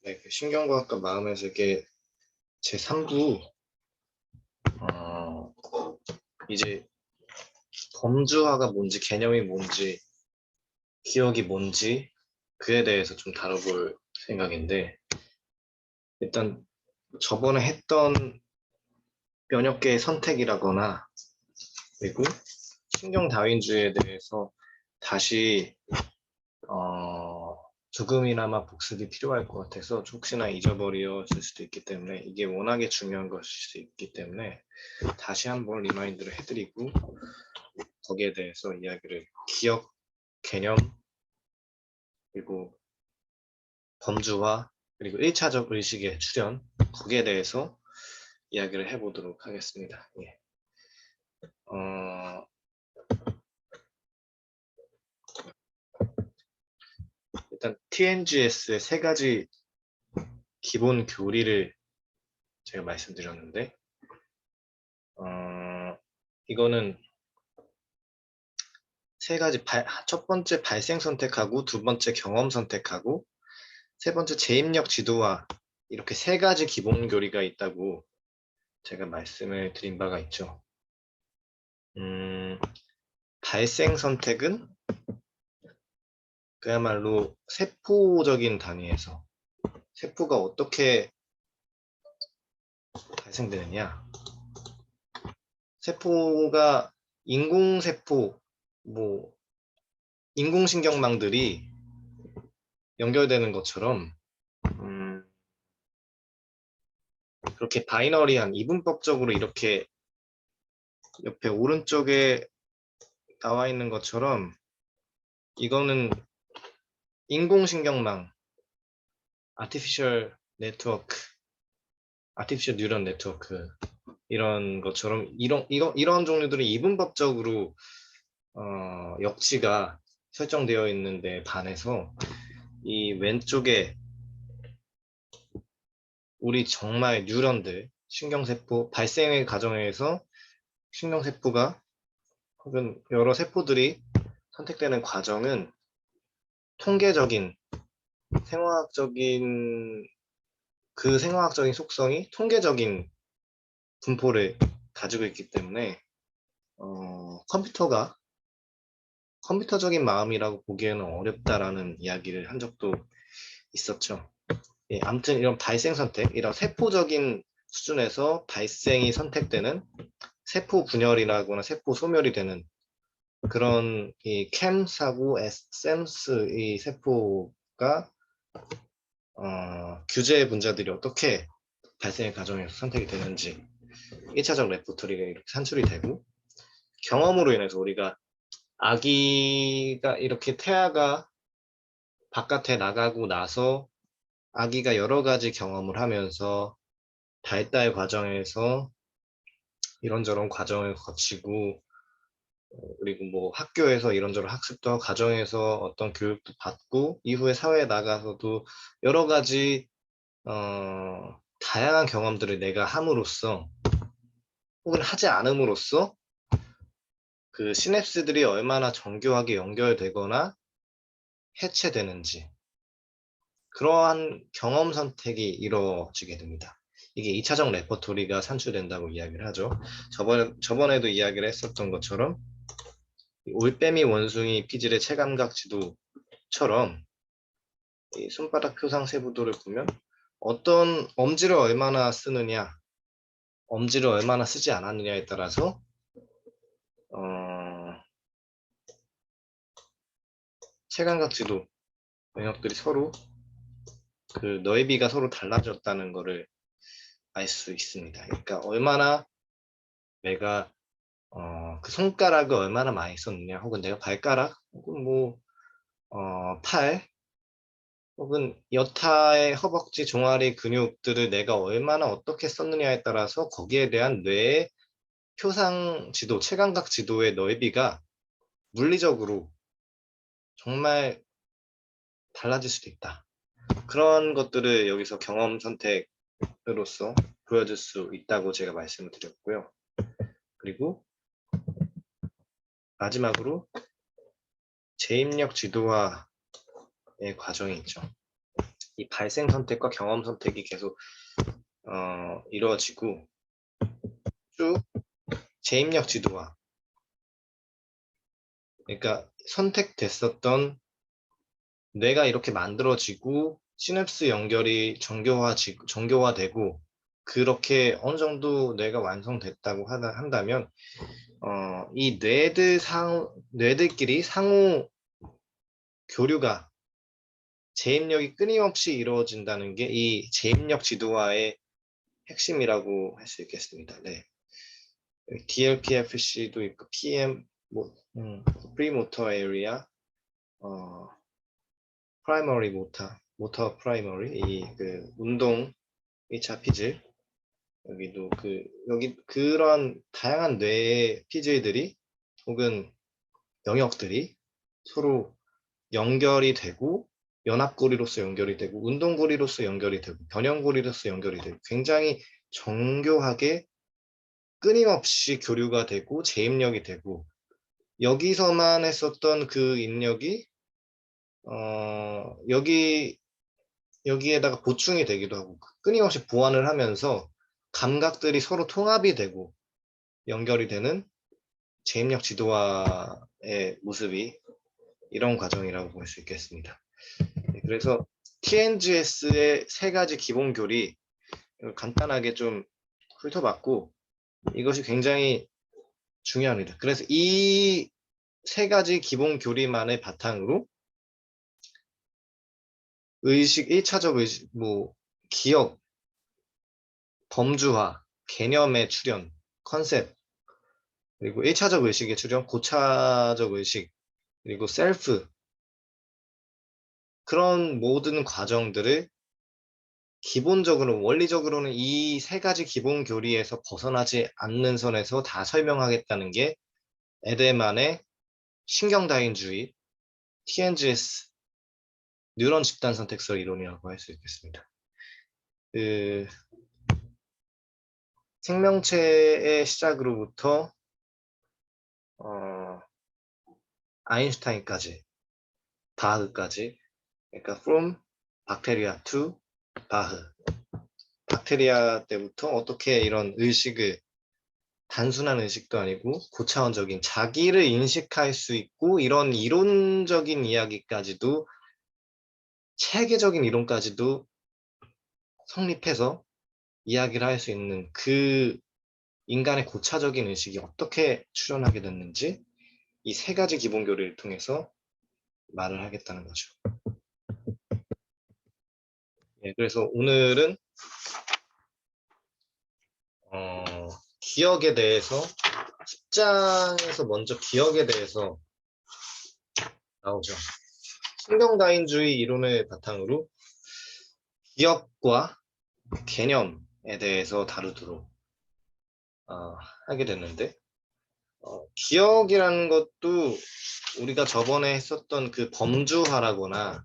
네, 그 신경과학과 마음의 세계 제3부 이제 범주화가 뭔지 개념이 뭔지 기억이 뭔지 그에 대해서 좀 다뤄볼 생각인데 일단 저번에 했던 몇몇 개의 선택이라거나 그리고 신경 다윈주의에 대해서 다시 조금이나마 복습이 필요할 것 같아서 혹시나 잊어버렸을 수도 있기 때문에 이게 워낙에 중요한 것일 수 있기 때문에 다시 한번 리마인드를 해드리고 거기에 대해서 이야기를 기억, 개념, 그리고 범주화, 그리고 1차적 의식의 출현 거기에 대해서 이야기를 해보도록 하겠습니다. 예. 일단 TNGS의 세 가지 기본 교리를 제가 말씀드렸는데 이거는 세 가지 첫 번째 발생 선택하고 두 번째 경험 선택하고 세 번째 재입력 지도화 이렇게 세 가지 기본 교리가 있다고 제가 말씀을 드린 바가 있죠. 발생 선택은 그야말로 세포적인 단위에서 세포가 어떻게 발생되느냐 세포가 인공세포 인공신경망들이 연결되는 것처럼 그렇게 바이너리한 이분법적으로 이렇게 옆에 오른쪽에 나와 있는 것처럼 이거는 인공신경망 artificial network, artificial neural network 이런 것처럼 이런 종류들은 이분법적으로 역치가 설정되어 있는데 반해서 이 왼쪽에 우리 정말 뉴런들 신경세포 발생의 과정에서 신경세포가 혹은 여러 세포들이 선택되는 과정은 통계적인 생화학적인 그 생화학적인 속성이 통계적인 분포를 가지고 있기 때문에 컴퓨터적인 마음이라고 보기에는 어렵다라는 이야기를 한 적도 있었죠. 예, 아무튼 이런 발생 선택, 이런 세포적인 수준에서 발생이 선택되는 세포 분열이라거나 세포 소멸이 되는 그런 이 캠스하고 셈스 이 세포가 규제 분자들이 어떻게 발생의 과정에서 선택이 되는지 1차적 레포토리가 이렇게 산출이 되고 경험으로 인해서 우리가 아기가 이렇게 태아가 바깥에 나가고 나서 아기가 여러 가지 경험을 하면서 발달 과정에서 이런저런 과정을 거치고 그리고 뭐 학교에서 이런저런 학습도 하고 가정에서 어떤 교육도 받고 이후에 사회에 나가서도 여러 가지 다양한 경험들을 내가 함으로써 혹은 하지 않음으로써 그 시냅스들이 얼마나 정교하게 연결되거나 해체되는지 그러한 경험 선택이 이루어지게 됩니다. 이게 2차적 레퍼토리가 산출된다고 이야기를 하죠. 저번에도 이야기를 했었던 것처럼 올빼미 원숭이 피질의 체감각 지도처럼 이 손바닥 표상 세부도를 보면 어떤 엄지를 얼마나 쓰느냐 엄지를 얼마나 쓰지 않았느냐에 따라서 체감각 지도 영역들이 서로 그 너비가 서로 달라졌다는 것을 알 수 있습니다. 그러니까 얼마나 내가 그 손가락을 얼마나 많이 썼느냐 혹은 내가 발가락 혹은 뭐 팔 혹은 여타의 허벅지 종아리 근육들을 내가 얼마나 어떻게 썼느냐에 따라서 거기에 대한 뇌의 표상 지도, 체감각 지도의 넓이가 물리적으로 정말 달라질 수도 있다. 그런 것들을 여기서 경험 선택으로서 보여줄 수 있다고 제가 말씀을 드렸고요. 그리고 마지막으로 재입력 지도화의 과정이 있죠. 이 발생 선택과 경험 선택이 계속 이루어지고 쭉 재입력 지도화, 그러니까 선택됐었던 뇌가 이렇게 만들어지고 시냅스 연결이 정교화되고 그렇게 어느 정도 뇌가 완성됐다고 한다면 이 뇌들끼리 상호 교류가 재입력이 끊임없이 이루어진다는 게 이 재입력 지도화의 핵심이라고 할 수 있겠습니다. 네. DLPFC도 있고 PM, 프리모터 에리아, 프라이머리 모터 프라이머리 이 그 운동 1차 피질 여기도 여기 그런 다양한 뇌의 피질들이 혹은 영역들이 서로 연결이 되고 연합고리로서 연결이 되고 운동고리로서 연결이 되고 변형고리로서 연결이 되고 굉장히 정교하게 끊임없이 교류가 되고 재입력이 되고 여기서만 했었던 그 입력이 여기에다가 보충이 되기도 하고 끊임없이 보완을 하면서 감각들이 서로 통합이 되고 연결이 되는 재입력 지도화의 모습이 이런 과정이라고 볼 수 있겠습니다. 네, 그래서 TNGS의 세 가지 기본 교리 간단하게 좀 훑어봤고 이것이 굉장히 중요합니다. 그래서 이 세 가지 기본 교리만의 바탕으로 의식, 1차적 의식, 기억, 범주화, 개념의 출현, 컨셉, 그리고 1차적 의식의 출현, 고차적 의식, 그리고 셀프 그런 모든 과정들을 기본적으로 원리적으로는 이 세 가지 기본 교리에서 벗어나지 않는 선에서 다 설명하겠다는 게 에델만의 신경다인주의, TNGS, 뉴런 집단 선택설 이론이라고 할 수 있겠습니다. 생명체의 시작으로부터 아인슈타인까지, 바흐까지, 그러니까 from bacteria to 바흐. 박테리아 때부터 어떻게 이런 의식을 단순한 의식도 아니고 고차원적인 자기를 인식할 수 있고 이런 이론적인 이야기까지도 체계적인 이론까지도 성립해서 이야기를 할 수 있는 그 인간의 고차적인 의식이 어떻게 출현하게 됐는지 이 세 가지 기본 교리를 통해서 말을 하겠다는 거죠. 예, 그래서 오늘은 기억에 대해서 10장에서 먼저 기억에 대해서 나오죠. 신경다인주의 이론을 바탕으로 기억과 개념에 대해서 다루도록 하게 됐는데 기억이라는 것도 우리가 저번에 했었던 그 범주화라거나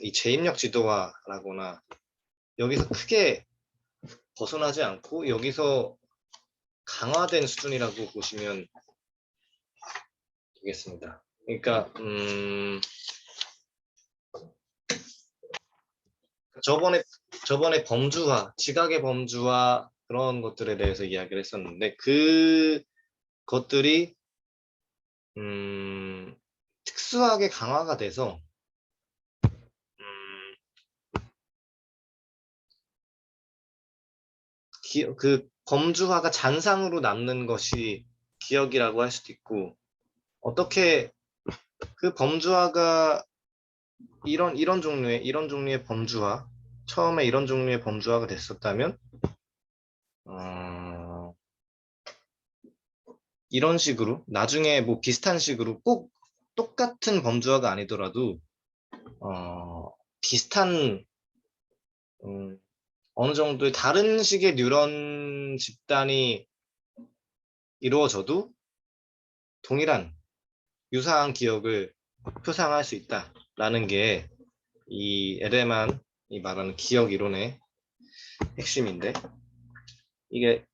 이 재입력 지도화라거나 여기서 크게 벗어나지 않고 여기서 강화된 수준이라고 보시면 되겠습니다. 그러니까 저번에 범주화, 지각의 범주화 그런 것들에 대해서 이야기를 했었는데 그 것들이 특수하게 강화가 돼서 그 범주화가 잔상으로 남는 것이 기억이라고 할 수도 있고 어떻게 그 범주화가 이런 종류의 범주화 처음에 이런 종류의 범주화가 됐었다면 이런 식으로 나중에 비슷한 식으로 꼭 똑같은 범주화가 아니더라도 비슷한 어느 정도의 다른 식의 뉴런 집단이 이루어져도 동일한 유사한 기억을 표상할 수 있다라는 게 이 에델만이 말하는 기억 이론의 핵심인데 이게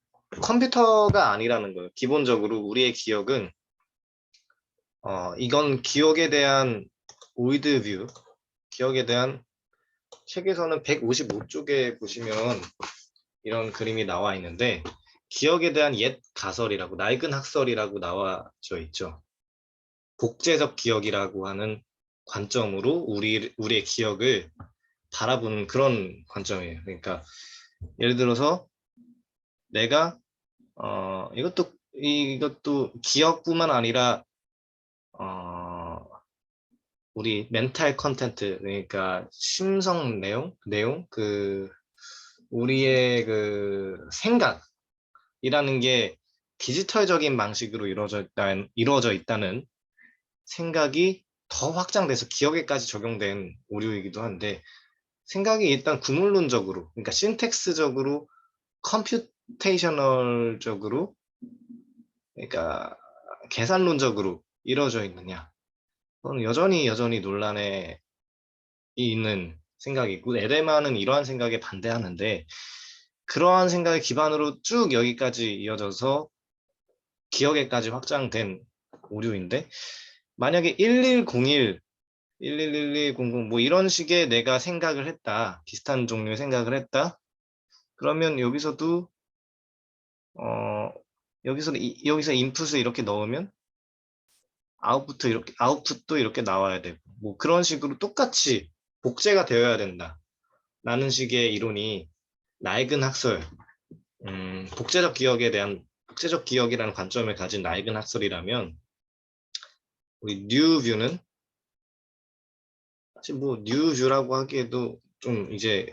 컴퓨터가 아니라는 거예요. 기본적으로 우리의 기억은 이건 기억에 대한 오이드 뷰, 기억에 대한 책에서는 155쪽에 보시면 이런 그림이 나와 있는데 기억에 대한 옛 가설이라고 낡은 학설이라고 나와져 있죠. 복제적 기억이라고 하는 관점으로 우리의 기억을 바라보는 그런 관점이에요. 그러니까 예를 들어서 내가 이것도 기억뿐만 아니라 우리 멘탈 컨텐트 그러니까 심성 내용 그 우리의 그 생각이라는 게 디지털적인 방식으로 이루어져 있다는 생각이 더 확장돼서 기억에까지 적용된 오류이기도 한데 생각이 일단 구물론적으로 그러니까 신텍스적으로 컴퓨테이셔널적으로 그러니까 계산론적으로 이루어져 있느냐 그건 여전히 논란에 있는 생각이고 에데마는 이러한 생각에 반대하는데 그러한 생각의 기반으로 쭉 여기까지 이어져서 기억에까지 확장된 오류인데 만약에 1101, 111100 뭐 이런 식의 내가 생각을 했다. 비슷한 종류의 생각을 했다. 그러면 여기서도 여기서 인풋을 이렇게 넣으면 아웃풋도 이렇게 나와야 되고 뭐 그런 식으로 똑같이 복제가 되어야 된다. 라는 식의 이론이 낡은 학설, 복제적 기억이라는 관점을 가진 낡은 학설이라면 우리 뉴뷰는 사실 뭐 뉴뷰라고 하기에도 좀 이제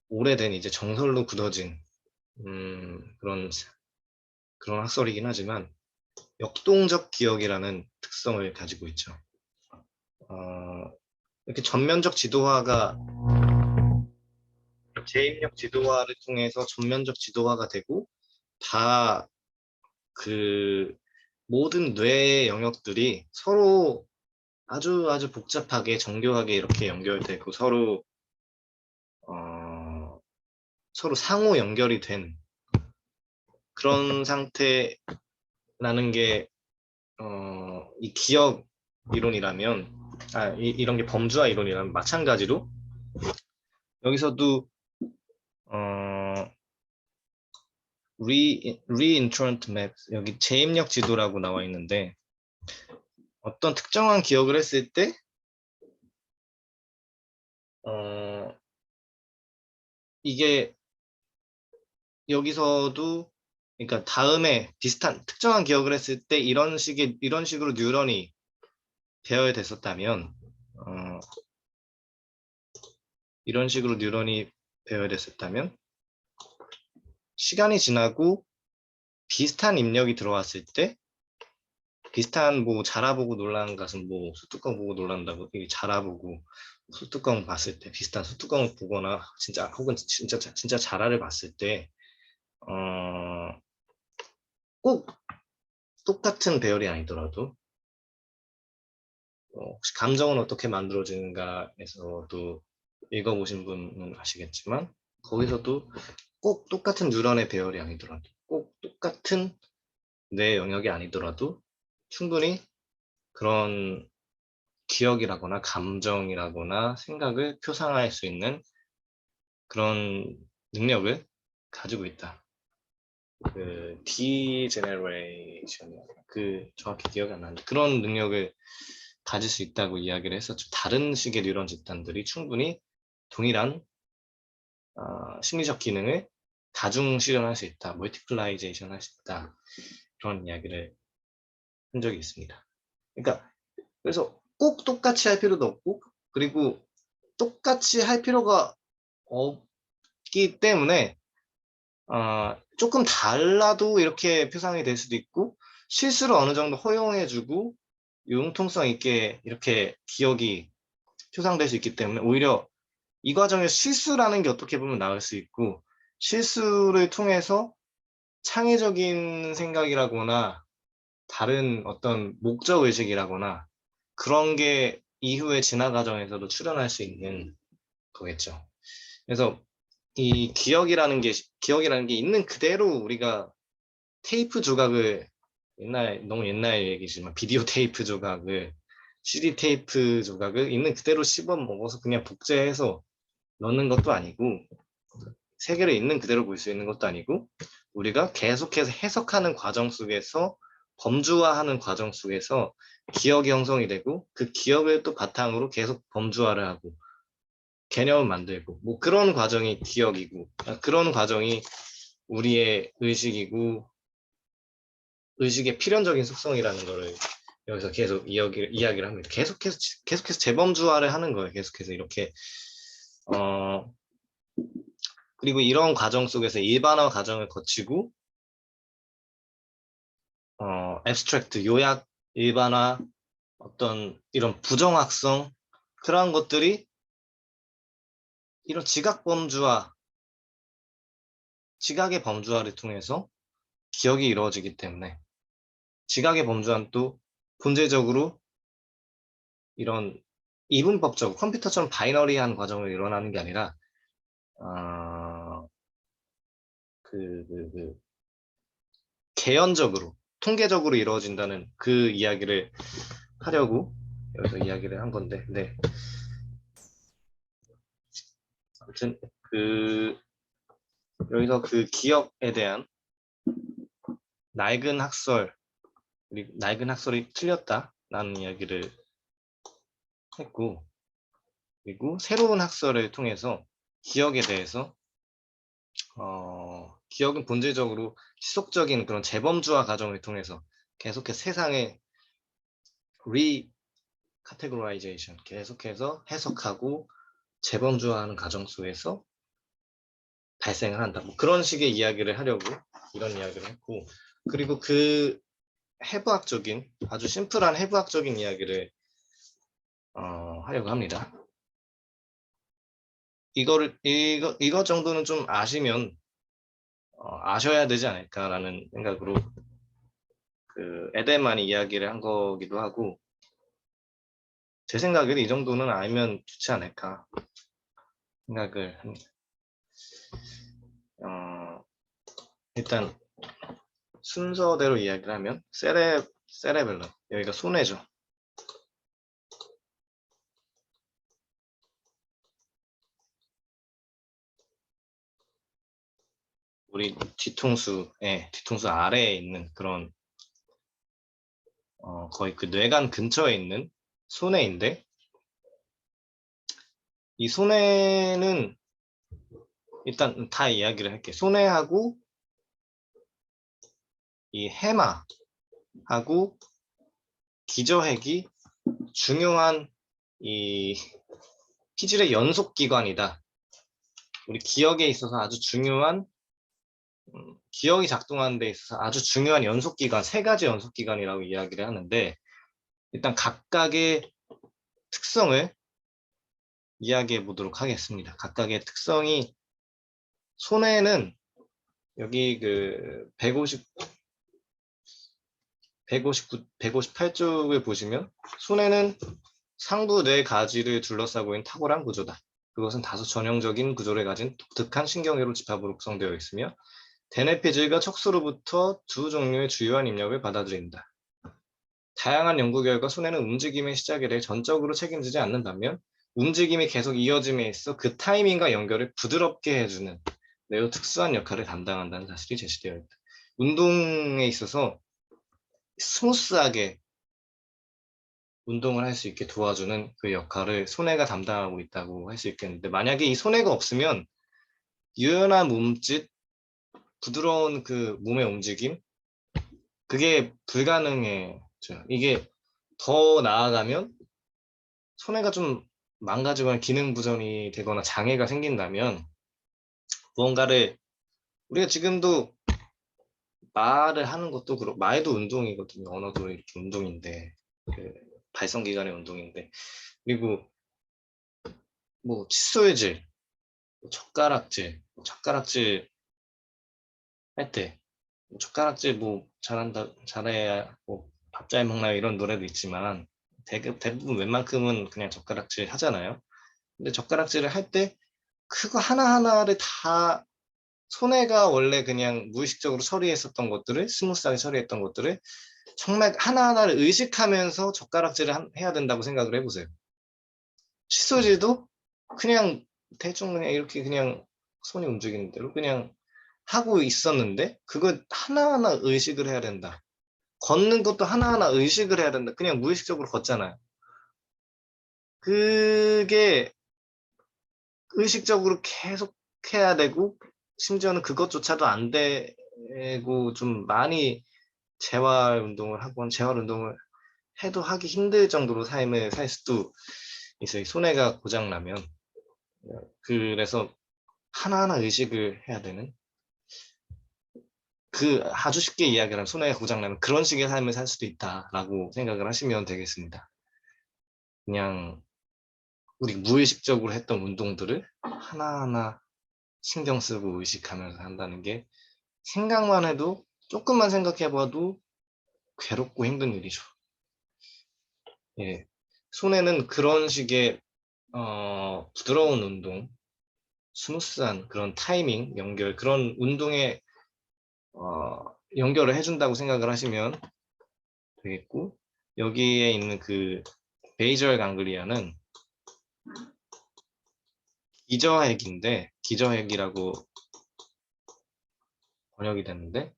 오래된 이제 정설로 굳어진 그런 학설이긴 하지만 역동적 기억이라는 특성을 가지고 있죠. 이렇게 전면적 지도화가 재입력 지도화를 통해서 전면적 지도화가 되고 다 그 모든 뇌의 영역들이 서로 아주 복잡하게 정교하게 이렇게 연결되고 서로 상호 연결이 된 그런 상태라는 게 이 기억 이론이라면 이런 게 범주화 이론이라면 마찬가지로 여기서도 reentrant map 여기 재입력 지도라고 나와 있는데 어떤 특정한 기억을 했을 때 이게 여기서도 그러니까 다음에 비슷한 특정한 기억을 했을 때 이런 식으로 뉴런이 배열됐었다면 이런 식으로 뉴런이 배열됐었다면 시간이 지나고 비슷한 입력이 들어왔을 때 비슷한 뭐 자라보고 놀라는 것은 뭐 소뚜껑 보고 놀란다고 이게 자라보고 소뚜껑 봤을 때 비슷한 소뚜껑을 보거나 혹은 진짜 자라를 봤을 때 꼭 똑같은 배열이 아니더라도 혹시 감정은 어떻게 만들어지는가에서도 읽어보신 분은 아시겠지만 거기서도 꼭 똑같은 뉴런의 배열이 아니더라도 꼭 똑같은 뇌 영역이 아니더라도 충분히 그런 기억이라거나 감정이라거나 생각을 표상할 수 있는 그런 능력을 가지고 있다. 그 디제너레이션 정확히 기억이 안 나는데 그런 능력을 가질 수 있다고 이야기를 했었죠. 다른 식의 뉴런 집단들이 충분히 동일한 심리적 기능을 다중 실현할 수 있다. 멀티플라이제이션 할 수 있다. 그런 이야기를 한 적이 있습니다. 그러니까 그래서 꼭 똑같이 할 필요도 없고 그리고 똑같이 할 필요가 없기 때문에 조금 달라도 이렇게 표상이 될 수도 있고 실수를 어느 정도 허용해주고 융통성 있게 이렇게 기억이 표상될 수 있기 때문에 오히려 이 과정에 실수라는 게 어떻게 보면 나을 수 있고 실수를 통해서 창의적인 생각이라거나 다른 어떤 목적의식이라거나 그런 게 이후에 진화 과정에서도 출현할 수 있는 거겠죠. 그래서 이 기억이라는 게 있는 그대로 우리가 테이프 조각을 너무 옛날 얘기지만 비디오 테이프 조각을 CD 테이프 조각을 있는 그대로 씹어 먹어서 그냥 복제해서 넣는 것도 아니고, 세계를 있는 그대로 볼 수 있는 것도 아니고, 우리가 계속해서 해석하는 과정 속에서, 범주화하는 과정 속에서 기억이 형성이 되고, 그 기억을 또 바탕으로 계속 범주화를 하고 개념을 만들고, 뭐 그런 과정이 기억이고, 그런 과정이 우리의 의식이고, 의식의 필연적인 속성이라는 거를 여기서 계속 이야기를 합니다. 계속해서 재범주화를 하는 거예요. 계속해서 이렇게. 그리고 이런 과정 속에서 일반화 과정을 거치고, 앱스트랙트, 요약, 일반화, 어떤 이런 부정확성, 그런 것들이 이런 지각의 범주화를 통해서 기억이 이루어지기 때문에, 지각의 범주화는 또 본질적으로 이런 이분법적, 컴퓨터처럼 바이너리한 과정을 일어나는 게 아니라, 개연적으로, 통계적으로 이루어진다는 그 이야기를 하려고 여기서 이야기를 한 건데, 네. 아무튼 여기서 그 기억에 대한 낡은 학설이 틀렸다라는 이야기를 했고, 그리고 새로운 학설을 통해서 기억에 대해서 기억은 본질적으로 지속적인 그런 재범주화 과정을 통해서 계속해서 세상의 리카테고라이제이션, 계속해서 해석하고 재범주화하는 과정 속에서 발생을 한다. 뭐 그런 식의 이야기를 하려고 이런 이야기를 했고, 그리고 그 해부학적인, 아주 심플한 해부학적인 이야기를 하려고 합니다. 이거 정도는 좀 아시면 아셔야 되지 않을까라는 생각으로 그 에덴만이 이야기를 한 거기도 하고, 제 생각에는 이 정도는 알면 좋지 않을까 생각을 합니다. 일단 순서대로 이야기를 하면 세레벨럼, 여기가 손해죠. 우리 뒤통수 아래에 있는 그런 거의 그 뇌관 근처에 있는 손해인데, 이 손해는 일단 다 이야기를 할게. 손해하고 이 해마하고 기저핵이 중요한 이 피질의 연속기관이다. 우리 기억에 있어서 아주 중요한, 기억이 작동하는 데 있어서 아주 중요한 연속기관, 3가지 연속기관이라고 이야기를 하는데, 일단 각각의 특성을 이야기해 보도록 하겠습니다. 각각의 특성이, 손해는 여기 그 158쪽을 보시면, 손해는 상부 뇌 가지를 둘러싸고 있는 탁월한 구조다. 그것은 다소 전형적인 구조를 가진 독특한 신경회로 집합으로 구성되어 있으며, 대뇌피질과 척수로부터 두 종류의 주요한 입력을 받아들인다. 다양한 연구 결과 손해는 움직임의 시작에 대해 전적으로 책임지지 않는 반면, 움직임이 계속 이어짐에 있어 그 타이밍과 연결을 부드럽게 해주는 매우 특수한 역할을 담당한다는 사실이 제시되어 있다. 운동에 있어서 스무스하게 운동을 할 수 있게 도와주는 그 역할을 손해가 담당하고 있다고 할 수 있겠는데, 만약에 이 손해가 없으면 유연한 몸짓, 부드러운 그 몸의 움직임, 그게 불가능해져요. 이게 더 나아가면 손해가 좀 망가지거나 기능 부전이 되거나 장애가 생긴다면, 무언가를, 우리가 지금도 말을 하는 것도 그렇고, 말도 운동이거든요. 언어도 이렇게 운동인데, 그 발성기관의 운동인데, 그리고 뭐 칫솔질, 젓가락질 할 때, 젓가락질 뭐 잘해야 뭐 밥 잘 먹나 이런 노래도 있지만, 대부분 웬만큼은 그냥 젓가락질 하잖아요. 근데 젓가락질을 할 때 그거 하나하나를 다, 손해가 원래 그냥 무의식적으로 처리했었던 것들을, 스무스하게 처리했던 것들을 정말 하나하나를 의식하면서 젓가락질을 해야 된다고 생각을 해보세요. 칫솔질도 그냥 대충 그냥 이렇게 그냥 손이 움직이는 대로 그냥 하고 있었는데 그거 하나하나 의식을 해야 된다. 걷는 것도 하나하나 의식을 해야 된다. 그냥 무의식적으로 걷잖아요. 그게 의식적으로 계속 해야 되고 심지어는 그것조차도 안 되고 좀 많이 재활 운동을 하건 재활 운동을 해도 하기 힘들 정도로 삶을 살 수도 있어요. 손해가 고장 나면. 그래서 하나하나 의식을 해야 되는 그 아주 쉽게 이야기하면 손해가 고장 나면 그런 식의 삶을 살 수도 있다라고 생각을 하시면 되겠습니다. 그냥 우리 무의식적으로 했던 운동들을 하나하나 신경 쓰고 의식하면서 한다는 게 생각만 해도 조금만 생각해봐도 괴롭고 힘든 일이죠. 예. 손에는 그런 식의 부드러운 운동, 스무스한 그런 타이밍, 연결, 그런 운동에 연결을 해준다고 생각을 하시면 되겠고, 여기에 있는 그 베이절 강글리아는 기저핵인데, 기저핵이라고 번역이 됐는데,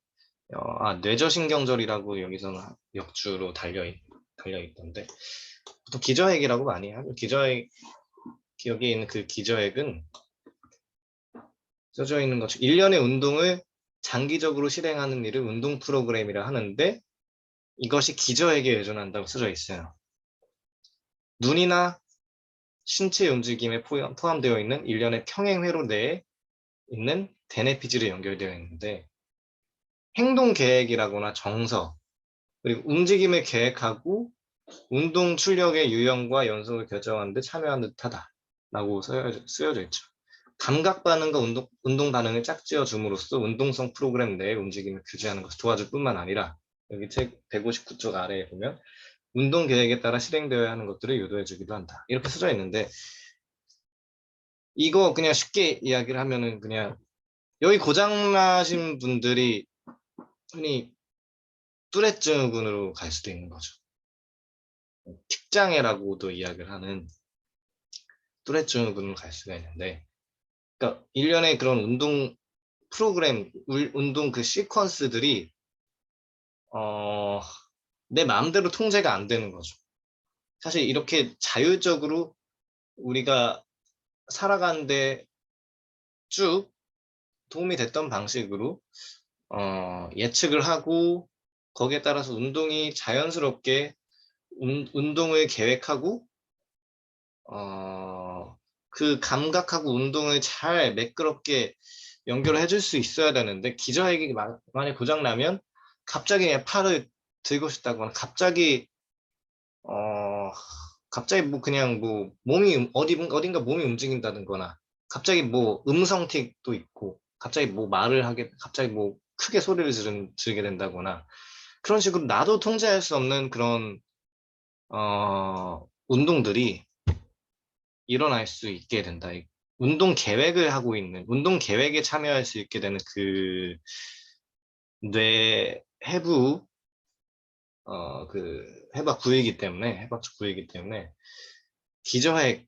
뇌저신경절이라고 여기서는 역주로 달려있던데, 보통 기저핵이라고 많이 하죠. 기저핵, 여기에 있는 그 기저핵은 써져 있는 것처럼 일련의 운동을 장기적으로 실행하는 일을 운동 프로그램이라 하는데 이것이 기저핵에 의존한다고 써져 있어요. 눈이나 신체 움직임에 포함되어 있는 일련의 평행회로 내에 있는 대뇌피질에 연결되어 있는데 행동 계획이라거나 정서, 그리고 움직임을 계획하고 운동 출력의 유형과 연속을 결정하는 데 참여하는 듯하다라고 쓰여져 있죠. 감각 반응과 운동 반응을 짝지어 줌으로써 운동성 프로그램 내의 움직임을 규제하는 것을 도와줄 뿐만 아니라 여기 책 159쪽 아래에 보면 운동 계획에 따라 실행되어야 하는 것들을 유도해 주기도 한다. 이렇게 써져 있는데 이거 그냥 쉽게 이야기를 하면은 그냥 여기 고장나신 분들이 흔히 뚜렛 증후군으로 갈 수도 있는 거죠. 틱장애라고도 이야기를 하는 뚜렛 증후군으로 갈 수가 있는데 그러니까 일련의 그런 운동 프로그램, 운동 그 시퀀스들이 내 마음대로 통제가 안 되는 거죠. 사실 이렇게 자율적으로 우리가 살아가는데 쭉 도움이 됐던 방식으로 예측을 하고 거기에 따라서 운동이 자연스럽게 운동을 계획하고 그 감각하고 운동을 잘 매끄럽게 연결을 해줄 수 있어야 되는데 기저핵이 만약에 고장나면 갑자기 그냥 팔을 들고 싶다거나 갑자기 뭐 그냥 뭐 몸이 어딘가 몸이 움직인다든거나 갑자기 뭐 음성틱도 있고 갑자기 뭐 갑자기 뭐 크게 소리를 지르게 된다거나 그런 식으로 나도 통제할 수 없는 그런 운동들이 일어날 수 있게 된다. 운동 계획을 하고 있는 운동 계획에 참여할 수 있게 되는 그 뇌 해부 그 해박 부위이기 때문에 해박적 부위이기 때문에 기저핵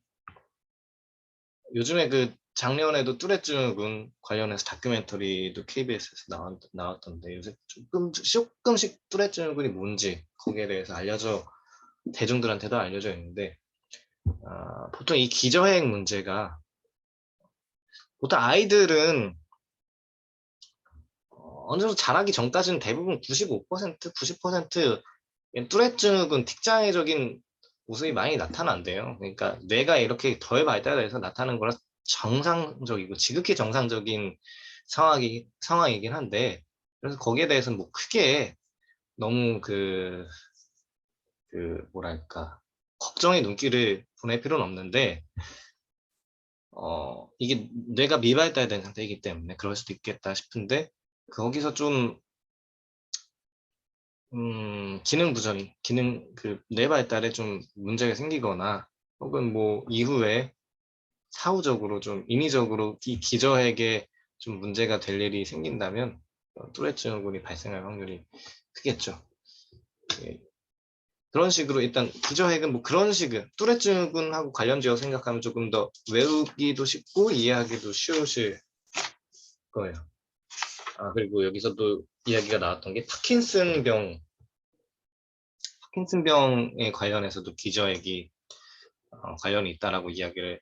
요즘에 그 작년에도 뚜렛 증후군 관련해서 다큐멘터리도 KBS에서 나왔던데 요새 조금씩 뚜렛 증후군이 뭔지 거기에 대해서 대중들한테도 알려져 있는데 보통 이 기저핵 문제가 보통 아이들은 어느 정도 자라기 전까지는 대부분 95%, 90% 뚜렛 증후군 틱장애적인 모습이 많이 나타난대요. 그러니까 뇌가 이렇게 덜 발달해서 나타나는 거라 정상적이고 지극히 정상적인 상황이긴 한데 그래서 거기에 대해서는 뭐 크게 너무 뭐랄까 걱정의 눈길을 보낼 필요는 없는데 이게 뇌가 미발달된 상태이기 때문에 그럴 수도 있겠다 싶은데 거기서 좀 뇌 발달에 좀 문제가 생기거나 혹은 뭐 이후에 사후적으로 좀 인위적으로 이 기저핵에 좀 문제가 될 일이 생긴다면 뚜렛 증후군이 발생할 확률이 크겠죠. 예. 그런 식으로 일단 기저핵은 뭐 그런 식은 뚜레증후군하고 관련지어 생각하면 조금 더 외우기도 쉽고 이해하기도 쉬우실 거예요. 아, 그리고 여기서도 이야기가 나왔던 게 파킨슨병에 관련해서도 기저핵이 관련이 있다라고 이야기를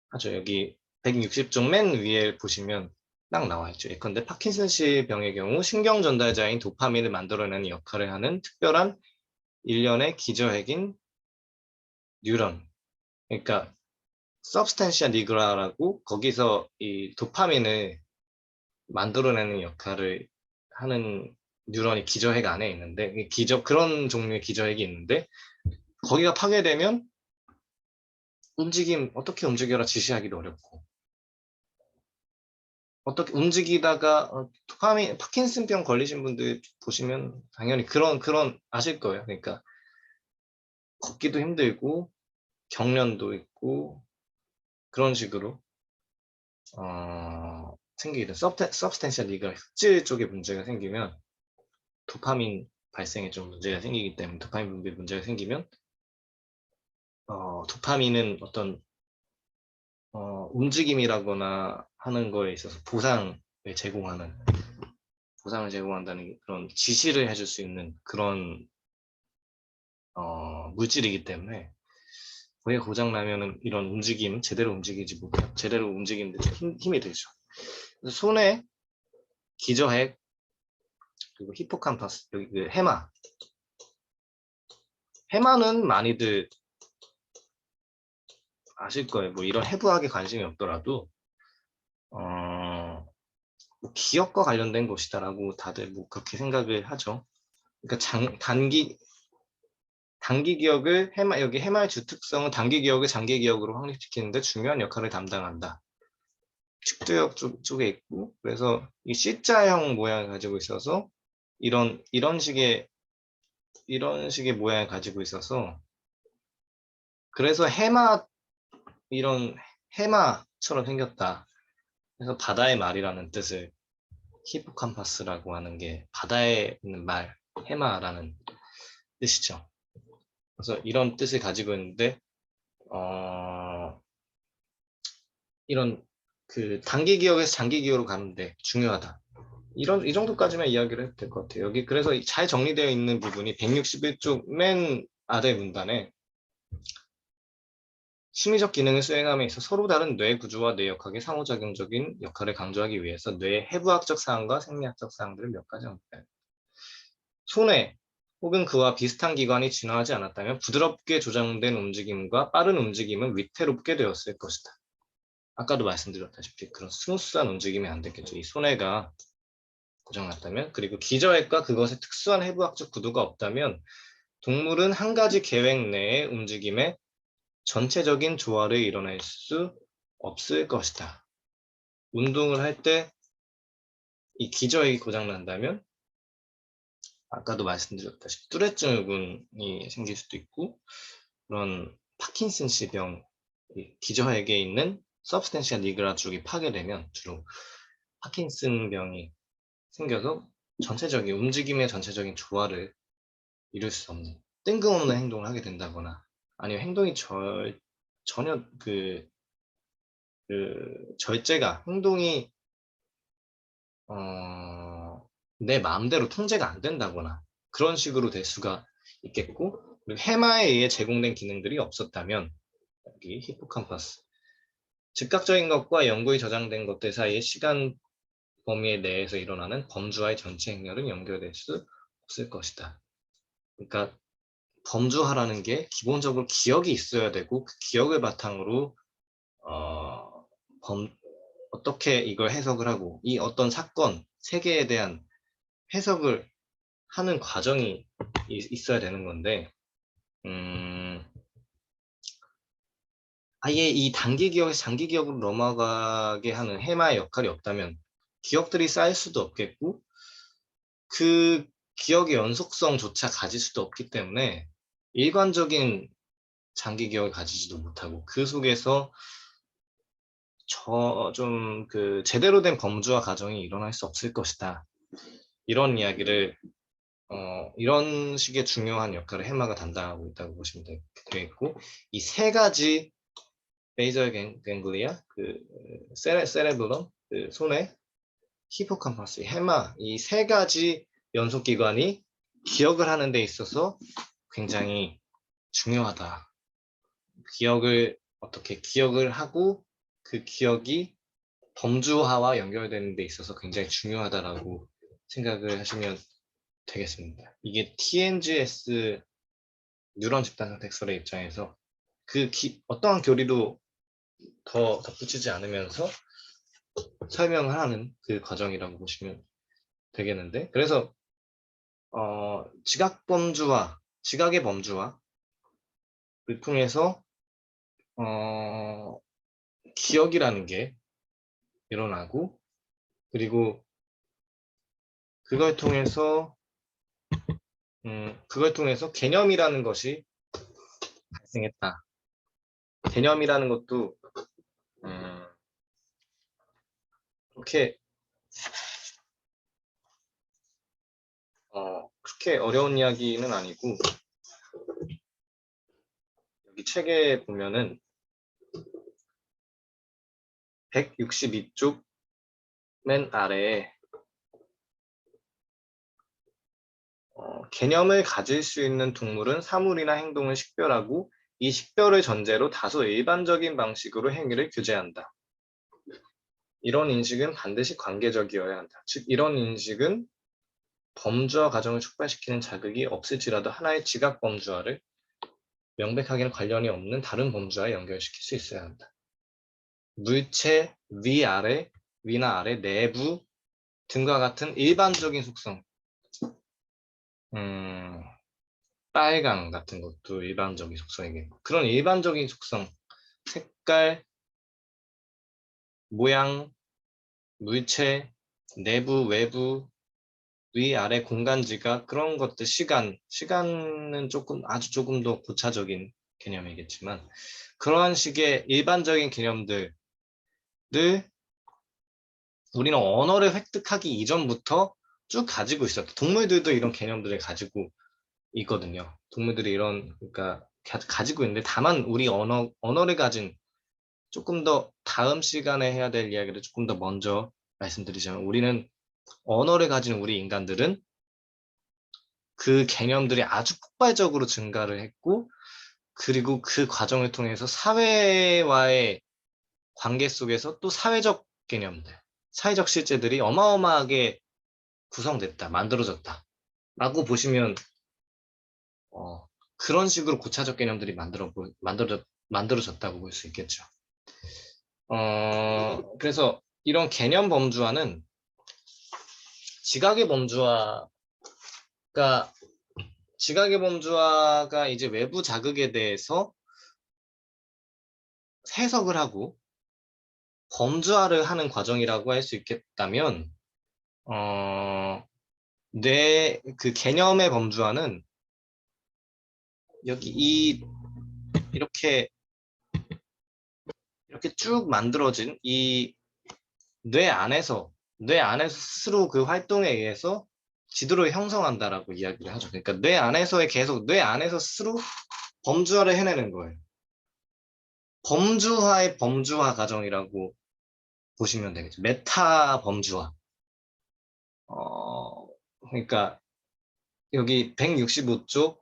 하죠. 여기 160쪽 맨 위에 보시면 딱 나와 있죠. 예컨대 파킨슨씨 병의 경우 신경 전달자인 도파민을 만들어내는 역할을 하는 특별한 일련의 기저핵인 뉴런. 그러니까 substantia nigra라고 거기서 이 도파민을 만들어내는 역할을 하는 뉴런이 기저핵 안에 있는데 그런 종류의 기저핵이 있는데 거기가 파괴되면 어떻게 움직여라 지시하기도 어렵고 어떻게 움직이다가 파킨슨병 걸리신 분들 보시면 당연히 그런 아실 거예요. 그러니까 걷기도 힘들고 경련도 있고 그런 식으로 생기게 된 서브스텐셜 리가 흑질 쪽에 문제가 생기면 도파민 발생에 좀 문제가 생기기 때문에 도파민 분비에 문제가 생기면 도파민은 어떤 움직임이라거나 하는 거에 있어서 보상을 제공한다는 그런 지시를 해줄 수 있는 그런 물질이기 때문에 거기가 고장나면은 이런 제대로 움직이지 못해요. 제대로 움직이는데 힘이 들죠. 그래서 손에 기저핵 그리고 히포캄퍼스 여기 그 해마는 많이들 아실 거예요. 뭐 이런 해부학에 관심이 없더라도 뭐 기억과 관련된 것이다라고 다들 뭐 그렇게 생각을 하죠. 그러니까 단기 기억을 여기 해마의 주특성은 단기 기억을 장기 기억으로 확립시키는데 중요한 역할을 담당한다. 측두역 쪽에 있고 그래서 이 C자형 모양을 가지고 있어서 이런 식의 모양을 가지고 있어서 그래서 이런 해마처럼 생겼다. 그래서 바다의 말이라는 뜻을 히포캄퍼스라고 하는 게 바다에 있는 말, 해마라는 뜻이죠. 그래서 이런 뜻을 가지고 있는데 이런 그 단기 기억에서 장기 기억으로 가는데 중요하다. 이 정도까지만 이야기를 해도 될 것 같아요. 여기 그래서 잘 정리되어 있는 부분이 161쪽 맨 아래 문단에 심리적 기능을 수행함에 있어 서로 다른 뇌 구조와 뇌 역학의 상호작용적인 역할을 강조하기 위해서 뇌의 해부학적 사항과 생리학적 사항들을 몇 가지 언급해요. 손해 혹은 그와 비슷한 기관이 진화하지 않았다면 부드럽게 조정된 움직임과 빠른 움직임은 위태롭게 되었을 것이다. 아까도 말씀드렸다시피 그런 스무스한 움직임이 안 됐겠죠. 이 손해가 고장났다면 그리고 기저핵과 그것의 특수한 해부학적 구도가 없다면 동물은 한 가지 계획 내의 움직임에 전체적인 조화를 이뤄낼 수 없을 것이다. 운동을 할 때 이 기저핵이 고장난다면 아까도 말씀드렸다시피 뚜레증후군이 생길 수도 있고 그런 파킨슨씨 병 기저핵에 있는 서브스텐시아 니그라 쪽이 파괴되면 주로 파킨슨 병이 생겨서 움직임의 전체적인 조화를 이룰 수 없는 뜬금없는 행동을 하게 된다거나 아니면 행동이 전혀 절제가 행동이 내 마음대로 통제가 안 된다거나 그런 식으로 될 수가 있겠고 그리고 해마에 의해 제공된 기능들이 없었다면 여기 히포캄퍼스 즉각적인 것과 연구에 저장된 것들 사이의 시간 범위 내에서 일어나는 범주와의 전체 행렬은 연결될 수 없을 것이다. 그러니까 범주화라는 게 기본적으로 기억이 있어야 되고 그 기억을 바탕으로 어떻게 이걸 해석을 하고 이 어떤 사건, 세계에 대한 해석을 하는 과정이 있어야 되는 건데 아예 이 단기 기억에서 장기 기억으로 넘어가게 하는 해마의 역할이 없다면 기억들이 쌓일 수도 없겠고 그 기억의 연속성조차 가질 수도 없기 때문에 일관적인 장기 기억을 가지지도 못하고 그 속에서 제대로 된 범주화 과정이 일어날 수 없을 것이다. 이런 이야기를 이런 식의 중요한 역할을 해마가 담당하고 있다고 보시면 되겠고, 이 세 가지 베이절 갱글리아, 그 세레블럼, 그 손에 히포캄퍼스, 해마, 이 세 가지 연속기관이 기억을 하는 데 있어서 굉장히 중요하다. 기억을 어떻게 기억을 하고 그 기억이 범주화와 연결되는 데 있어서 굉장히 중요하다라고 생각을 하시면 되겠습니다. 이게 TNGS 뉴런 집단 선택설의 입장에서 어떠한 교리도 더 덧붙이지 않으면서 설명을 하는 그 과정이라고 보시면 되겠는데, 그래서 지각의 범주화를 통해서 기억이라는 게 일어나고, 그리고 그걸 통해서 개념이라는 것이 발생했다. 개념이라는 것도 그렇게 그렇게 어려운 이야기는 아니고, 여기 책에 보면은 162쪽 맨 아래에 개념을 가질 수 있는 동물은 사물이나 행동을 식별하고 이 식별을 전제로 다소 일반적인 방식으로 행위를 규제한다. 이런 인식은 반드시 관계적이어야 한다. 즉, 이런 인식은 범주화 과정을 촉발시키는 자극이 없을지라도 하나의 지각 범주화를 명백하게는 관련이 없는 다른 범주화에 연결시킬 수 있어야 한다. 물체, 위나 아래, 내부 등과 같은 일반적인 속성, 빨강 같은 것도 일반적인 속성이겠고, 그런 일반적인 속성, 색깔, 모양, 물체, 내부, 외부, 아래 공간지각, 그런 것들, 시간은 아주 조금 더 고차적인 개념이겠지만, 그러한 식의 일반적인 개념들을 우리는 언어를 획득하기 이전부터 쭉 가지고 있었다. 동물들도 이런 개념들을 가지고 있거든요. 동물들이 그러니까 가지고 있는데, 다만 우리 언어를 가진, 조금 더 다음 시간에 해야 될 이야기를 조금 더 먼저 말씀드리자면, 우리는 언어를 가진 우리 인간들은 그 개념들이 아주 폭발적으로 증가를 했고, 그리고 그 과정을 통해서 사회와의 관계 속에서 또 사회적 개념들, 사회적 실제들이 어마어마하게 구성됐다, 만들어졌다 라고 보시면, 그런 식으로 고차적 개념들이 만들어졌다고 볼 수 있겠죠. 그래서 이런 개념 범주화는 지각의 범주화가 이제 외부 자극에 대해서 해석을 하고 범주화를 하는 과정이라고 할 수 있겠다면, 그 개념의 범주화는 여기 이렇게 쭉 만들어진 이 뇌 안에서 스스로 그 활동에 의해서 지도를 형성한다라고 이야기를 하죠. 그러니까 뇌 안에서 스스로 범주화를 해내는 거예요. 범주화의 범주화 과정이라고 보시면 되겠죠. 메타 범주화. 그러니까 여기 165쪽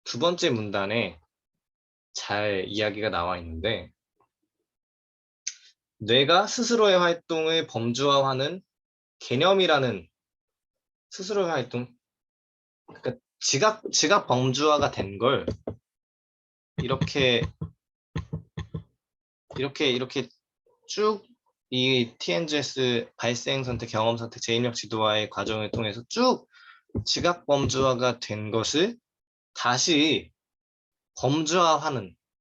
두 번째 문단에 잘 이야기가 나와 있는데, 뇌가 스스로의 활동을 범주화하는 개념이라는 스스로의 활동, 그러니까 지각 범주화가 된 걸 이렇게 쭉 이 TNGS 발생 선택, 경험 선택, 제입력 지도화의 과정을 통해서 쭉 지각 범주화가 된 것을 다시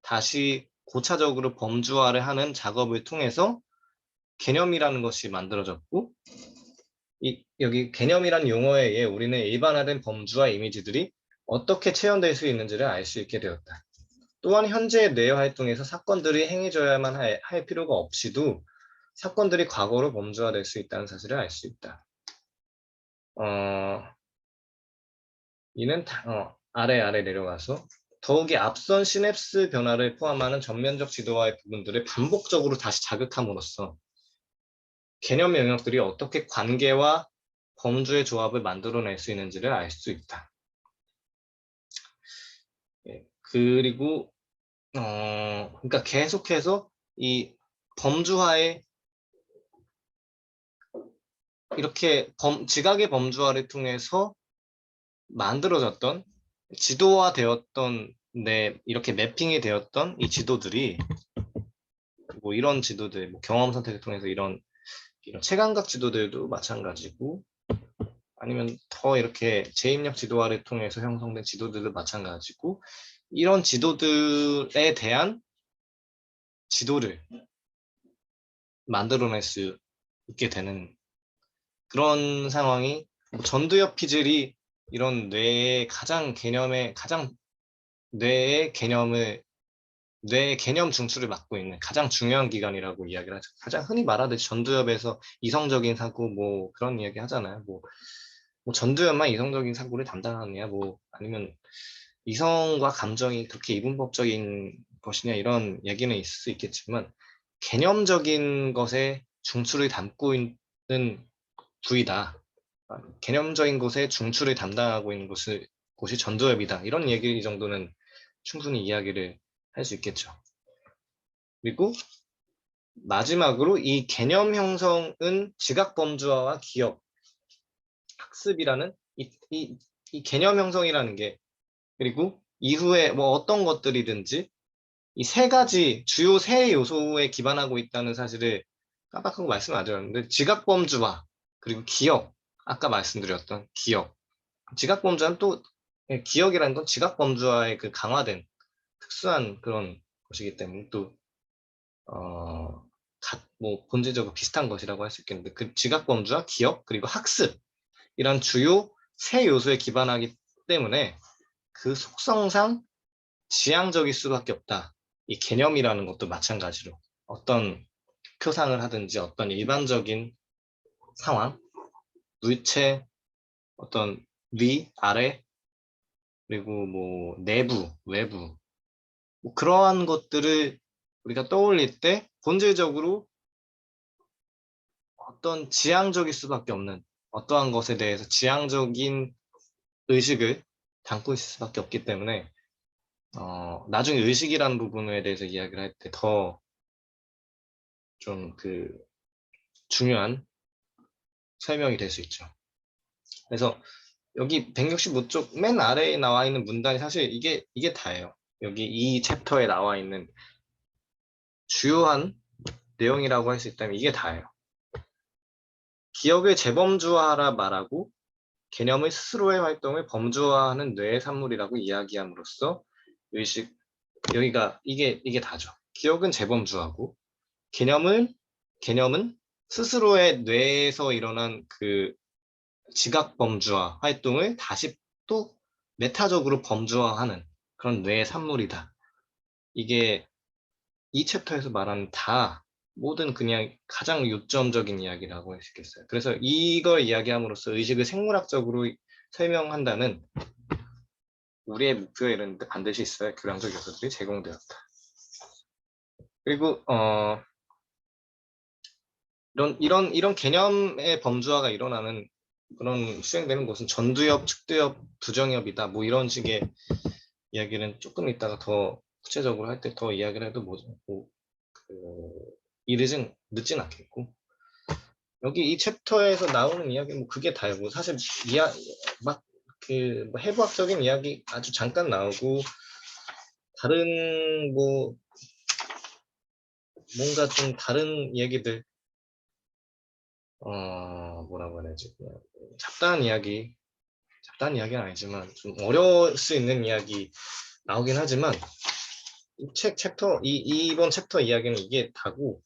다시 고차적으로 범주화를 하는 작업을 통해서 개념이라는 것이 만들어졌고, 여기 개념이라는 용어에 의해 우리는 일반화된 범주화 이미지들이 어떻게 체현될 수 있는지를 알 수 있게 되었다. 또한 현재의 뇌 활동에서 사건들이 행해져야만 할 필요가 없이도 사건들이 과거로 범주화될 수 있다는 사실을 알 수 있다. 이는 아래 내려가서 더욱이 앞선 시냅스 변화를 포함하는 전면적 지도와의 부분들을 반복적으로 다시 자극함으로써 개념 영역들이 어떻게 관계와 범주의 조합을 만들어낼 수 있는지를 알 수 있다. 그리고 그러니까 계속해서 이 범주화의 이렇게 지각의 범주화를 통해서 만들어졌던 지도화되었던 이렇게 매핑이 되었던 이 지도들이 뭐 이런 지도들, 뭐 경험 선택을 통해서 이런 체감각 지도들도 마찬가지고 아니면 더 이렇게 재입력 지도화를 통해서 형성된 지도들도 마찬가지고 이런 지도들에 대한 지도를 만들어낼 수 있게 되는 그런 상황이 전두엽 피질이 이런 뇌의 뇌의 개념 중추를 맡고 있는 가장 중요한 기관이라고 이야기를 하죠. 가장 흔히 말하듯이 전두엽에서 이성적인 사고 뭐 그런 이야기 하잖아요. 뭐 전두엽만 이성적인 사고를 담당하느냐, 뭐 아니면 이성과 감정이 그렇게 이분법적인 것이냐 이런 얘기는 있을 수 있겠지만 개념적인 것에 중추를 담고 있는 부위다. 개념적인 것에 중추를 담당하고 있는 곳이 전두엽이다. 이런 얘기 정도는 충분히 이야기를 할 수 있겠죠. 그리고 마지막으로 이 개념 형성은 지각 범주화와 기억, 학습이라는 이 개념 형성이라는 게 그리고 이후에 뭐 어떤 것들이든지 이 세 가지 주요 세 요소에 기반하고 있다는 사실을 깜빡하고 말씀 안 드렸는데 지각 범주화 그리고 기억 아까 말씀드렸던 기억 지각 범주화는 또 기억이라는 건 지각 범주화의 그 강화된 특수한 그런 것이기 때문에 또 뭐 본질적으로 비슷한 것이라고 할 수 있겠는데 그 지각 범주화 기억 그리고 학습 이런 주요 세 요소에 기반하기 때문에 그 속성상 지향적일 수밖에 없다. 이 개념이라는 것도 마찬가지로 어떤 표상을 하든지 어떤 일반적인 상황, 물체, 어떤 위, 아래, 그리고 뭐 내부, 외부 뭐 그러한 것들을 우리가 떠올릴 때 본질적으로 어떤 지향적일 수밖에 없는 어떠한 것에 대해서 지향적인 의식을 담고 있을 수밖에 없기 때문에 나중에 의식이라는 부분에 대해서 이야기를 할 때 더 좀 그 중요한 설명이 될 수 있죠. 그래서 여기 165쪽 맨 아래에 나와 있는 문단이 사실 이게 다예요. 여기 이 챕터에 나와 있는 주요한 내용이라고 할 수 있다면 이게 다예요. 기억을 재범주화하라 말하고 개념의 스스로의 활동을 범주화하는 뇌의 산물이라고 이야기함으로써 의식 여기가 이게 다죠. 기억은 재범주화고 개념은 스스로의 뇌에서 일어난 그 지각 범주화 활동을 다시 또 메타적으로 범주화하는 그런 뇌의 산물이다. 이게 이 챕터에서 말하는 다 모든 그냥 가장 요점적인 이야기라고 할 수 있겠어요. 그래서 이걸 이야기함으로써 의식을 생물학적으로 설명한다는 우리의 목표에 이르는데 반드시 있어야 교량적 요소들이 제공되었다. 그리고 이런 개념의 범주화가 일어나는 그런 수행되는 곳은 전두엽, 측두엽, 부정엽이다. 뭐 이런 식의 이야기는 조금 이따가 더 구체적으로 할 때 더 이야기를 해도 늦진 않겠고 여기 이 챕터에서 나오는 이야기 뭐 그게 다예요. 뭐 사실 뭐 해부학적인 이야기 아주 잠깐 나오고 다른 뭐 뭔가 좀 다른 얘기들 뭐라고 해야 되지? 잡다한 이야기는 아니지만 좀 어려울 수 있는 이야기 나오긴 하지만 이번 챕터 이야기는 이게 다고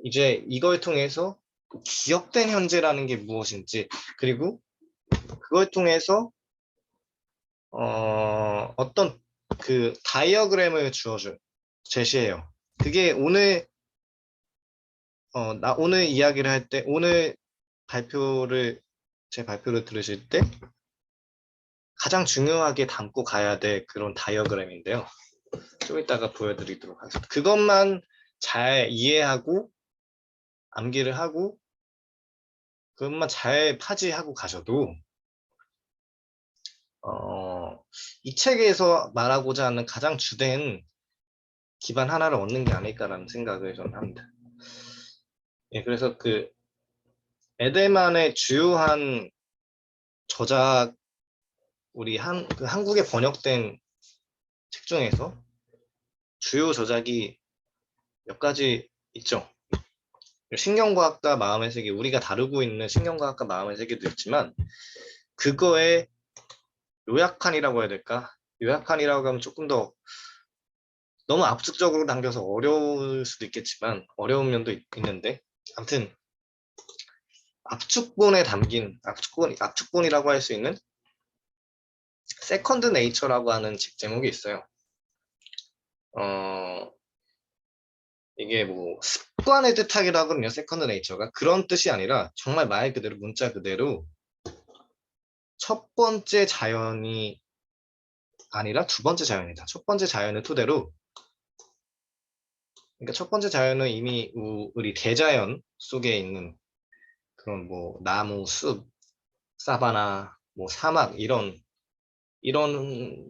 이제 이걸 통해서 기억된 현재라는 게 무엇인지 그리고 그걸 통해서 어떤 그 다이어그램을 제시해요. 그게 오늘 오늘 이야기를 할 때 오늘 제 발표를 들으실 때 가장 중요하게 담고 가야 될 그런 다이어그램인데요. 좀 이따가 보여드리도록 하겠습니다. 그것만 잘 이해하고 암기를 하고 그것만 잘 파지하고 가셔도 이 책에서 말하고자 하는 가장 주된 기반 하나를 얻는 게 아닐까라는 생각을 저는 합니다. 예, 그래서 그 에델만의 주요한 저작 우리 그 한국에 번역된 책 중에서 주요 저작이 몇 가지 있죠. 신경과학과 마음의 세계, 우리가 다루고 있는 신경과학과 마음의 세계도 있지만 그거의 요약판이라고 해야 될까? 요약판이라고 하면 조금 더 너무 압축적으로 당겨서 어려울 수도 있겠지만 어려운 면도 있는데 아무튼 압축본에 담긴 압축본이라고 할 수 있는 세컨드 네이처라고 하는 책 제목이 있어요. 이게 뭐 습관의 뜻하기도 하거든요. 세컨드 네이처가 그런 뜻이 아니라 정말 말 그대로 문자 그대로 첫 번째 자연이 아니라 두 번째 자연이다. 첫 번째 자연을 토대로 그러니까 첫 번째 자연은 이미 우리 대자연 속에 있는 그런 뭐 나무, 숲, 사바나, 뭐 사막 이런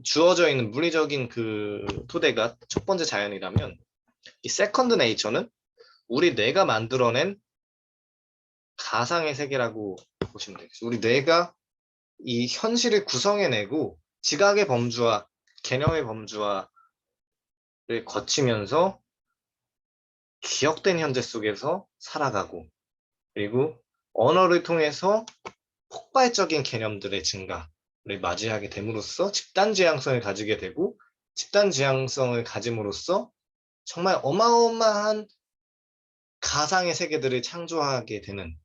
주어져 있는 물리적인 그 토대가 첫 번째 자연이라면 이 세컨드 네이처는 우리 뇌가 만들어낸 가상의 세계라고 보시면 되겠어요. 우리 뇌가 이 현실을 구성해내고 지각의 범주와 개념의 범주화를 거치면서 기억된 현재 속에서 살아가고 그리고 언어를 통해서 폭발적인 개념들의 증가를 맞이하게 됨으로써 집단 지향성을 가지게 되고 집단 지향성을 가짐으로써 정말 어마어마한 가상의 세계들을 창조하게 되는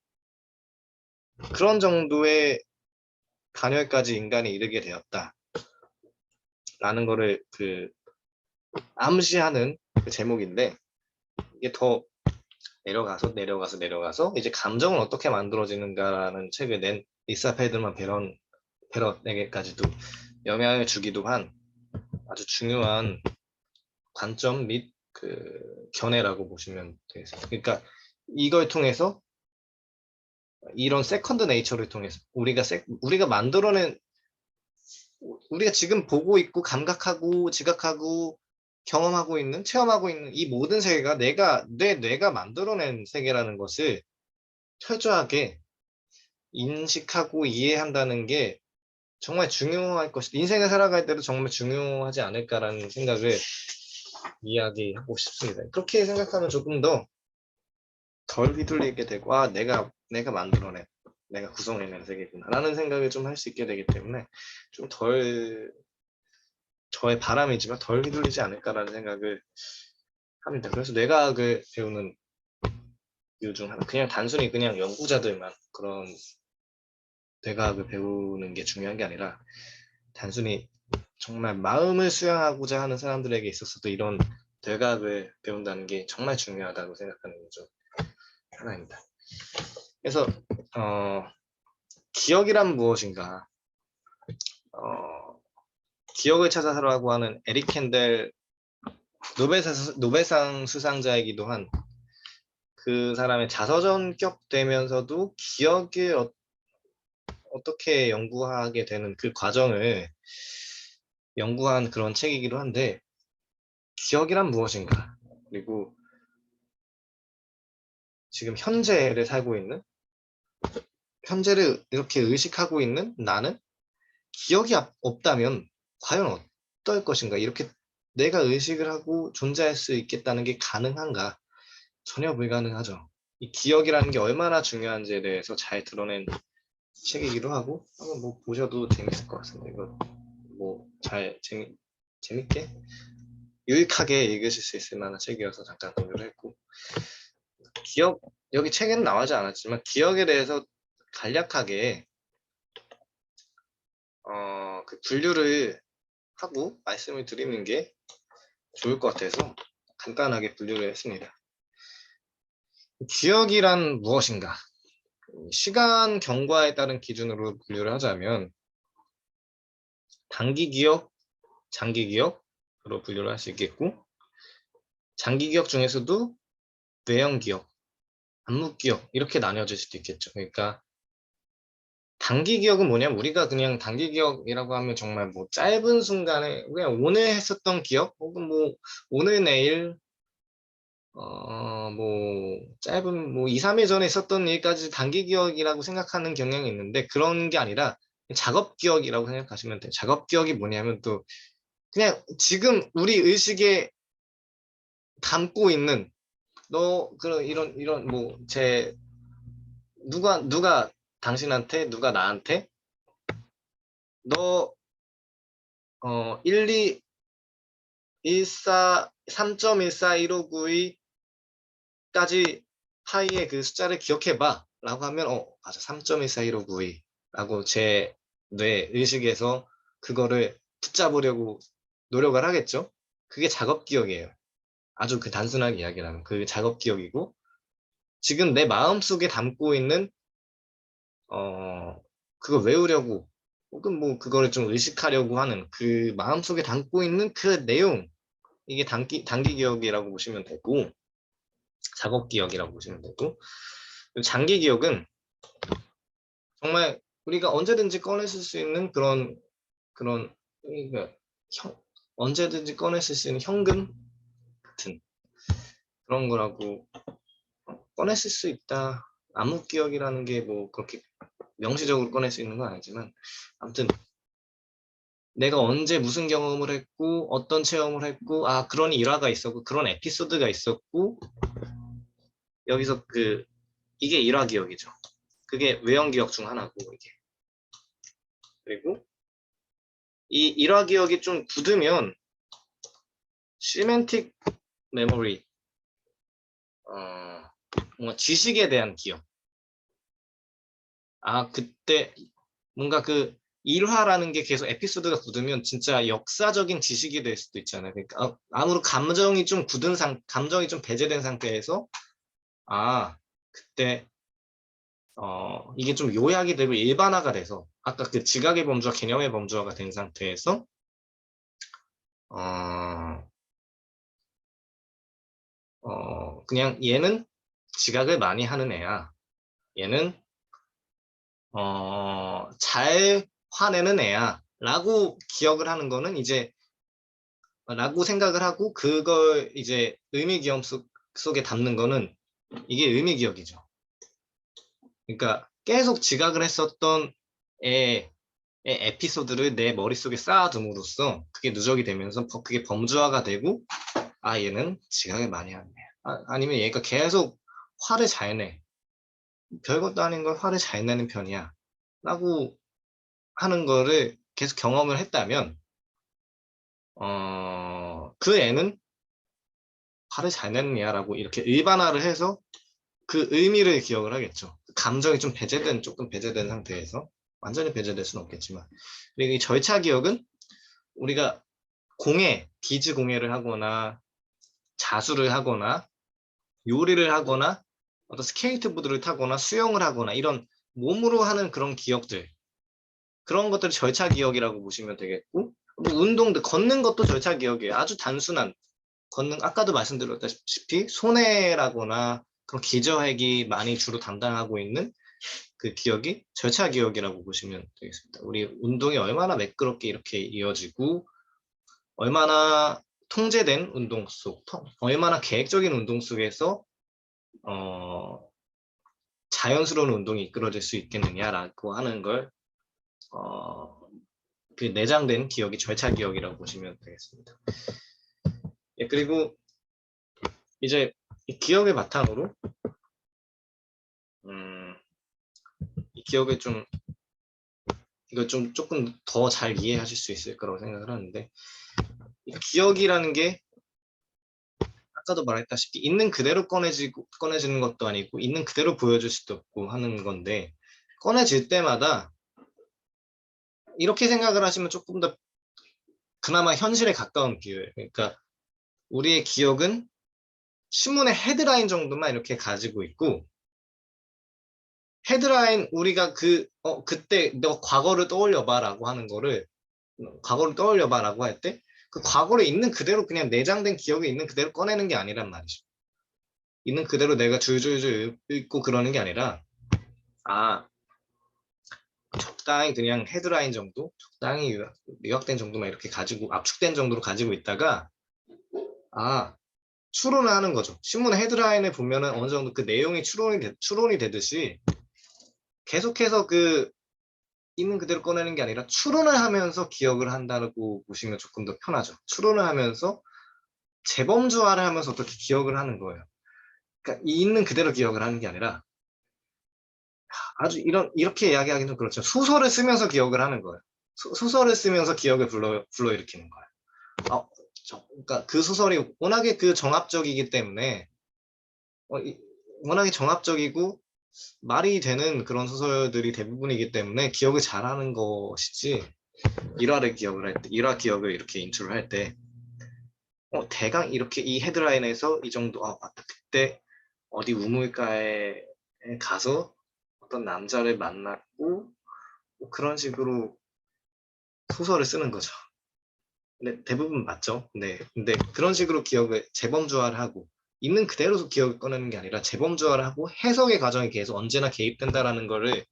그런 정도의 간열까지 인간이 이르게 되었다라는 거를 그 암시하는 그 제목인데 이게 더 내려가서 이제 감정은 어떻게 만들어지는가라는 책을 낸 리사 펠드만 베럿에게까지도 영향을 주기도 한 아주 중요한 관점 및 그 견해라고 보시면 되겠습니다. 그러니까 이걸 통해서 이런 세컨드 네이처를 통해서 우리가 만들어낸 우리가 지금 보고 있고 감각하고 지각하고 경험하고 있는 체험하고 있는 이 모든 세계가 내 뇌가 만들어낸 세계라는 것을 철저하게 인식하고 이해한다는 게 정말 중요할 것이다. 인생을 살아갈 때도 정말 중요하지 않을까라는 생각을 이야기하고 싶습니다. 그렇게 생각하면 조금 더 덜 휘둘리게 되고 내가 만들어낸 내가 구성해낸 세계구나 라는 생각을 좀 할 수 있게 되기 때문에 좀 덜 저의 바람이지만 덜 휘둘리지 않을까라는 생각을 합니다. 그래서 뇌과학을 배우는 이유 중 하나 그냥 단순히 그냥 연구자들만 그런 뇌과학을 배우는 게 중요한 게 아니라 단순히 정말 마음을 수양하고자 하는 사람들에게 있어서도 이런 뇌과학을 배운다는 게 정말 중요하다고 생각하는 거죠. 하나입니다. 그래서 기억이란 무엇인가? 기억을 찾아서라고 하는 에릭 캔델 노벨상 수상자이기도 한 그 사람의 자서전격되면서도 기억을 어떻게 연구하게 되는 그 과정을 연구한 그런 책이기도 한데 기억이란 무엇인가? 그리고 지금 현재를 살고 있는 현재를 이렇게 의식하고 있는 나는 기억이 없다면 과연 어떨 것인가? 이렇게 내가 의식을 하고 존재할 수 있겠다는 게 가능한가? 전혀 불가능하죠. 이 기억이라는 게 얼마나 중요한지에 대해서 잘 드러낸 책이기도 하고 한번 뭐 보셔도 재밌을 것 같습니다. 이거 뭐 잘 재밌게 유익하게 읽으실 수 있을 만한 책이어서 잠깐 공유를 했고 기억 여기 책에는 나오지 않았지만 기억에 대해서 간략하게 그 분류를 하고 말씀을 드리는 게 좋을 것 같아서 간단하게 분류를 했습니다. 기억이란 무엇인가? 시간 경과에 따른 기준으로 분류를 하자면 단기 기억, 장기 기억으로 분류를 할 수 있겠고, 장기 기억 중에서도 뇌형 기억, 암묵 기억 이렇게 나뉘어질 수도 있겠죠. 그러니까 단기 기억은 뭐냐면 우리가 그냥 단기 기억이라고 하면 정말 뭐 짧은 순간에 그냥 오늘 했었던 기억 혹은 뭐 오늘 내일 뭐 짧은 뭐 2, 3일 전에 있었던 일까지 단기 기억이라고 생각하는 경향이 있는데 그런 게 아니라 작업 기억이라고 생각하시면 돼요. 작업 기억이 뭐냐면 또 그냥 지금 우리 의식에 담고 있는 너 그런 이런 뭐 제 누가 당신한테 누가 나한테 너 1, 2, 14 3.14159까지 파이의 그 숫자를 기억해봐 라고 하면 맞아 3.14159 라고 제 뇌 의식에서 그거를 붙잡으려고 노력을 하겠죠. 그게 작업 기억이에요. 아주 그 단순하게 이야기하면 그 작업 기억이고 지금 내 마음속에 담고 있는 그걸 외우려고 혹은 뭐 그거를 좀 의식하려고 하는 그 마음속에 담고 있는 그 내용 이게 단기 기억이라고 보시면 되고 작업 기억이라고 보시면 되고 장기 기억은 정말 우리가 언제든지 꺼냈을 수 있는 그런 그러니까 언제든지 꺼냈을 수 있는 현금 같은 그런 거라고 꺼냈을 수 있다. 암묵 기억이라는 게 뭐 그렇게 명시적으로 꺼낼 수 있는 건 아니지만 아무튼 내가 언제 무슨 경험을 했고 어떤 체험을 했고 그런 일화가 있었고 그런 에피소드가 있었고 여기서 이게 일화 기억이죠. 그게 외형 기억 중 하나고 이게 그리고 이 일화 기억이 좀 굳으면 시멘틱 메모리 뭔가 지식에 대한 기억 그때 뭔가 그 일화라는 게 계속 에피소드가 굳으면 진짜 역사적인 지식이 될 수도 있잖아요. 그러니까 아무리 감정이 좀 굳은 감정이 좀 배제된 상태에서 그때 이게 좀 요약이 되고 일반화가 돼서 아까 그 지각의 범주와 개념의 범주화가 된 상태에서 그냥 얘는 지각을 많이 하는 애야. 얘는 잘 화내는 애야. 라고 기억을 하는 거는 이제 라고 생각을 하고 그걸 이제 의미 기억 속에 담는 거는 이게 의미 기억이죠. 그러니까 계속 지각을 했었던 애의 에피소드를 내 머릿속에 쌓아둠으로써 그게 누적이 되면서 그게 범주화가 되고 얘는 지각을 많이 하네. 아니면 얘가 계속 화를 잘 내. 별것도 아닌 걸 화를 잘 내는 편이야. 라고 하는 거를 계속 경험을 했다면 그 애는 화를 잘 내는 애야라고 이렇게 일반화를 해서 그 의미를 기억을 하겠죠. 감정이 좀 조금 배제된 상태에서 완전히 배제될 수는 없겠지만 그리고 이 절차 기억은 우리가 비즈 공예를 하거나 자수를 하거나 요리를 하거나 어떤 스케이트보드를 타거나 수영을 하거나 이런 몸으로 하는 그런 기억들 그런 것들을 절차 기억이라고 보시면 되겠고 뭐 운동도 걷는 것도 절차 기억이에요. 아주 단순한 아까도 말씀드렸다시피 손해라거나 그런 기저핵이 많이 주로 담당하고 있는 그 기억이 절차 기억이라고 보시면 되겠습니다. 우리 운동이 얼마나 매끄럽게 이렇게 이어지고 얼마나 통제된 운동 얼마나 계획적인 운동 속에서 자연스러운 운동이 이끌어질 수 있겠느냐라고 하는 걸 그 내장된 기억이 절차 기억이라고 보시면 되겠습니다. 그리고 이제 이 기억의 바탕으로 이 기억을 이걸 조금 더 잘 이해하실 수 있을 거라고 생각을 하는데 기억이라는 게 아까도 말했다시피 있는 그대로 꺼내지는 것도 아니고 있는 그대로 보여줄 수도 없고 하는 건데 꺼내질 때마다 이렇게 생각을 하시면 조금 더 그나마 현실에 가까운 비유예요. 그러니까 우리의 기억은 신문의 헤드라인 정도만 이렇게 가지고 있고 헤드라인 우리가 그때 너 과거를 떠올려봐 라고 하는 거를 과거를 떠올려봐 라고 할 때 그 과거에 있는 그대로 그냥 내장된 기억에 있는 그대로 꺼내는 게 아니란 말이죠. 있는 그대로 내가 줄줄줄 읽고 그러는 게 아니라 아 적당히 그냥 헤드라인 정도 적당히 요약된 정도만 이렇게 가지고 압축된 정도로 가지고 있다가 아 추론을 하는 거죠. 신문 헤드라인을 보면은 어느 정도 그 내용이 추론이 되듯이 계속해서 그 있는 그대로 꺼내는 게 아니라 추론을 하면서 기억을 한다고 보시면 조금 더 편하죠. 추론을 하면서 재범주화를 하면서 어떻게 기억을 하는 거예요. 그러니까 있는 그대로 기억을 하는 게 아니라 아주 이렇게 이야기하기는 그렇죠. 소설을 쓰면서 기억을 하는 거예요. 소설을 쓰면서 기억을 불러일으키는 거예요. 그러니까 그 소설이 워낙에 그 정합적이기 때문에 워낙에 정합적이고 말이 되는 그런 소설들이 대부분이기 때문에 기억을 잘하는 것이지 일화를 기억을 할 때, 일화 기억을 이렇게 인출을 할 때, 대강 이렇게 이 헤드라인에서 이 정도, 맞다. 그때 어디 우물가에 가서 어떤 남자를 만났고, 뭐 그런 식으로 소설을 쓰는 거죠. 근데 대부분 맞죠? 네. 근데 그런 식으로 기억을 재범주화를 하고, 있는 그대로 기억을 꺼내는 게 아니라 재범주화를 하고 해석의 과정이 계속 언제나 개입된다라는 거를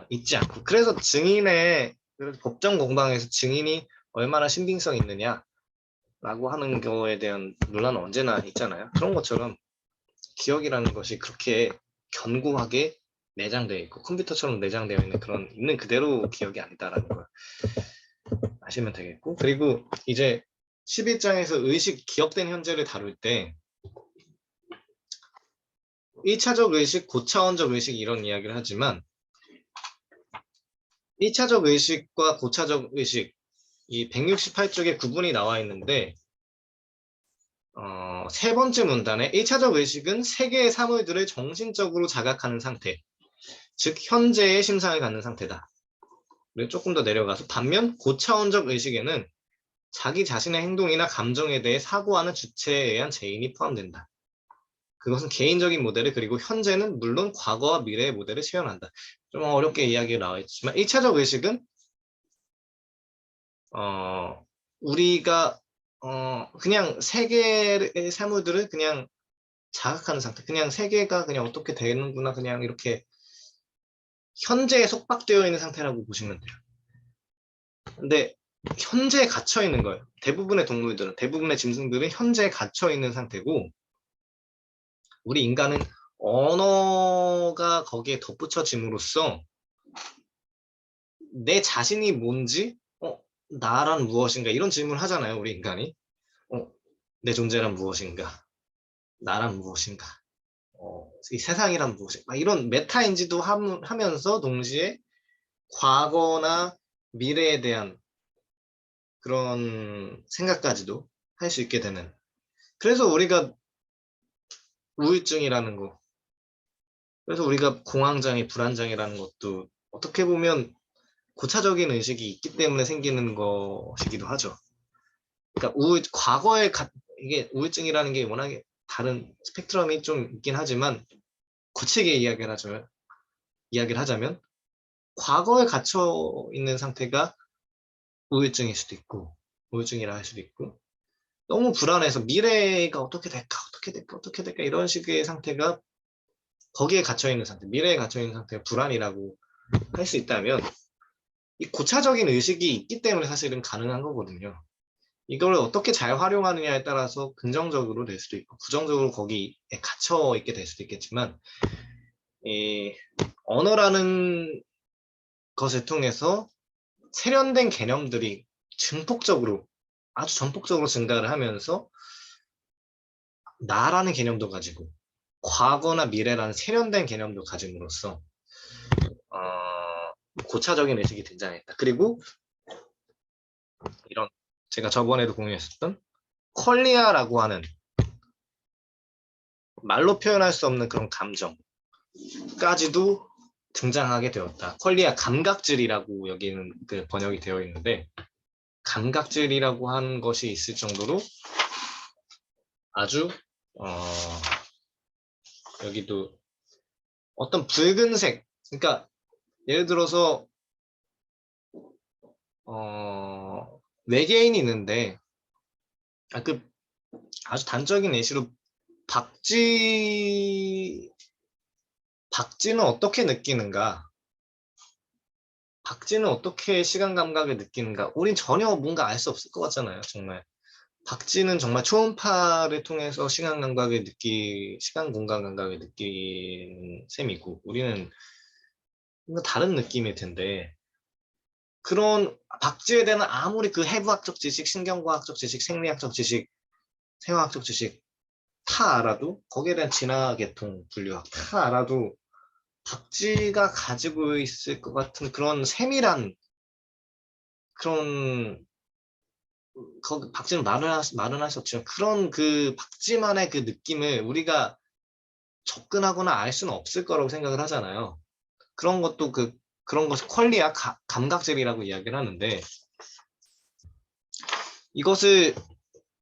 잊지 않고 그래서 그래서 법정 공방에서 증인이 얼마나 신빙성이 있느냐라고 하는 거에 대한 논란은 언제나 있잖아요. 그런 것처럼 기억이라는 것이 그렇게 견고하게 내장되어 있고 컴퓨터처럼 내장되어 있는 그런 있는 그대로 기억이 아니다라는 걸 아시면 되겠고 그리고 이제 11장에서 의식 기억된 현재를 다룰 때 1차적 의식, 고차원적 의식 이런 이야기를 하지만 1차적 의식과 고차적 의식 이 168쪽에 구분이 나와 있는데 세 번째 문단에 1차적 의식은 세계의 사물들을 정신적으로 자각하는 상태 즉 현재의 심상을 갖는 상태다. 그리고 조금 더 내려가서 반면 고차원적 의식에는 자기 자신의 행동이나 감정에 대해 사고하는 주체에 의한 재인이 포함된다. 그것은 개인적인 모델을 그리고 현재는 물론 과거와 미래의 모델을 체현한다. 좀 어렵게 이야기가 나와 있지만 1차적 의식은 우리가 그냥 세계의 사물들을 그냥 자각하는 상태. 그냥 세계가 그냥 어떻게 되는구나. 그냥 이렇게 현재에 속박되어 있는 상태라고 보시면 돼요. 근데 현재에 갇혀 있는 거예요. 대부분의 동물들은, 대부분의 짐승들은 현재에 갇혀 있는 상태고, 우리 인간은 언어가 거기에 덧붙여짐으로써 내 자신이 뭔지, 나란 무엇인가 이런 질문을 하잖아요. 우리 인간이. 내 존재란 무엇인가? 나란 무엇인가? 이 세상이란 무엇인가? 막 이런 메타인지도 하면서 동시에 과거나 미래에 대한 그런 생각까지도 할 수 있게 되는. 그래서 우리가 우울증이라는 거, 그래서 우리가 공황장애, 불안장애라는 것도 어떻게 보면 고차적인 의식이 있기 때문에 생기는 것이기도 하죠. 그러니까 이게 우울증이라는 게 워낙에 다른 스펙트럼이 좀 있긴 하지만 거칠게 이야기를 하자면 과거에 갇혀 있는 상태가 우울증일 수도 있고 우울증이라 할 수도 있고 너무 불안해서 미래가 어떻게 될까 어떻게 될까 어떻게 될까 이런 식의 상태가 거기에 갇혀 있는 상태 미래에 갇혀 있는 상태가 불안이라고 할 수 있다면 이 고차적인 의식이 있기 때문에 사실은 가능한 거거든요. 이걸 어떻게 잘 활용하느냐에 따라서 긍정적으로 될 수도 있고 부정적으로 거기에 갇혀 있게 될 수도 있겠지만 이 언어라는 것을 통해서 세련된 개념들이 아주 전폭적으로 증가를 하면서 나라는 개념도 가지고 과거나 미래라는 세련된 개념도 가짐으로써 고차적인 의식이 등장했다. 그리고 이런 제가 저번에도 공유했었던 퀄리아라고 하는 말로 표현할 수 없는 그런 감정까지도 등장하게 되었다. 퀄리아 감각질이라고 여기는 그 번역이 되어 있는데 감각질이라고 하는 것이 있을 정도로 아주 여기도 어떤 붉은색 그러니까 예를 들어서 외계인이 있는데 그 아주 단적인 예시로 박쥐는 어떻게 느끼는가? 박쥐는 어떻게 시간 감각을 느끼는가? 우린 전혀 뭔가 알 수 없을 것 같잖아요, 정말. 박쥐는 정말 초음파를 통해서 시간 공간 감각을 느끼는 셈이고, 우리는 뭔가 다른 느낌일 텐데, 그런 박쥐에 대한 아무리 그 해부학적 지식, 신경과학적 지식, 생리학적 지식, 생화학적 지식 다 알아도, 거기에 대한 진화계통 분류학 다 알아도 박쥐가 가지고 있을 것 같은 그런 세밀한 그런 거기 박쥐는 말은 할 수 없지만 그런 그 박쥐만의 그 느낌을 우리가 접근하거나 알 수는 없을 거라고 생각을 하잖아요. 그런 것도 그런 것을 퀄리아 감각질이라고 이야기를 하는데 이것을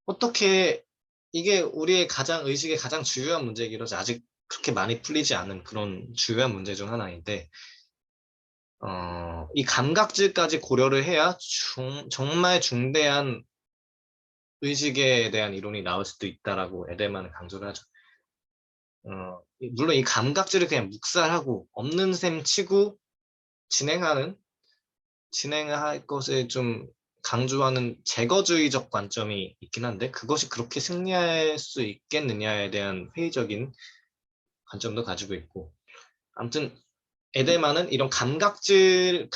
어떻게 이게 우리의 가장 의식의 가장 주요한 문제이기로 아직 그렇게 많이 풀리지 않은 그런 주요한 문제 중 하나인데 이 감각질까지 고려를 해야 정말 중대한 의식에 대한 이론이 나올 수도 있다라고 에델만은 강조를 하죠. 물론 이 감각질을 그냥 묵살하고 없는 셈 치고 진행할 것을 좀 강조하는 제거주의적 관점이 있긴 한데 그것이 그렇게 승리할 수 있겠느냐에 대한 회의적인 관점도 가지고 있고 아무튼 에델만은 이런 감각질을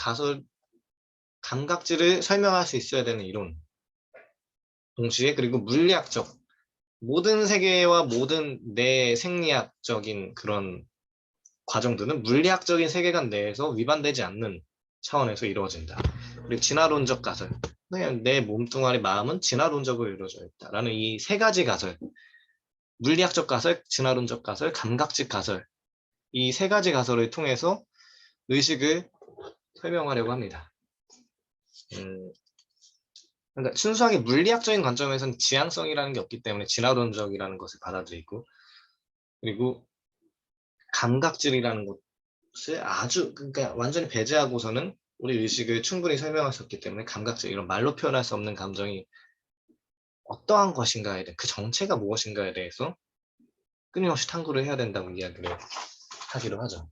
설명할 수 있어야 되는 이론 동시에 그리고 물리학적 모든 세계와 모든 내 생리학적인 그런 과정들은 물리학적인 세계관 내에서 위반되지 않는 차원에서 이루어진다. 그리고 진화론적 가설. 그냥 내 몸뚱아리 마음은 진화론적으로 이루어져 있다라는 이 세 가지 가설. 물리학적 가설, 진화론적 가설, 감각적 가설. 이 세 가지 가설을 통해서 의식을 설명하려고 합니다. 그러니까 순수하게 물리학적인 관점에서는 지향성이라는 게 없기 때문에 진화론적이라는 것을 받아들이고 그리고 감각질이라는 것을 그러니까 완전히 배제하고서는 우리 의식을 충분히 설명할 수 없기 때문에 감각질, 이런 말로 표현할 수 없는 감정이 어떠한 것인가에 대해 그 정체가 무엇인가에 대해서 끊임없이 탐구를 해야 된다고 이야기를 하기로 하죠.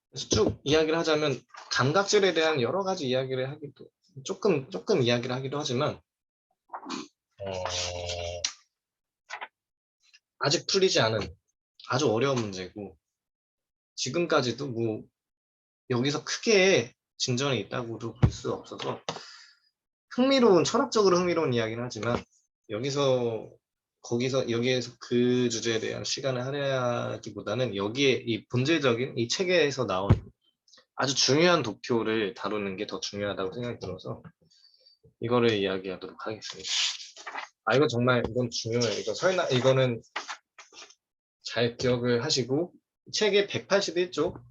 그래서 쭉 이야기를 하자면 감각질에 대한 여러 가지 이야기를 하기도 조금 이야기를 하기도 하지만 아직 풀리지 않은 아주 어려운 문제고 지금까지도 뭐 여기서 크게 진전이 있다고도 볼 수 없어서 철학적으로 흥미로운 이야기는 하지만 여기에서 그 주제에 대한 시간을 할애하기보다는 여기에 이 본질적인 이 책에서 나온 아주 중요한 도표를 다루는 게 더 중요하다고 생각이 들어서 이거를 이야기하도록 하겠습니다. 이건 중요해요. 이거는 잘 기억을 하시고 책의 181쪽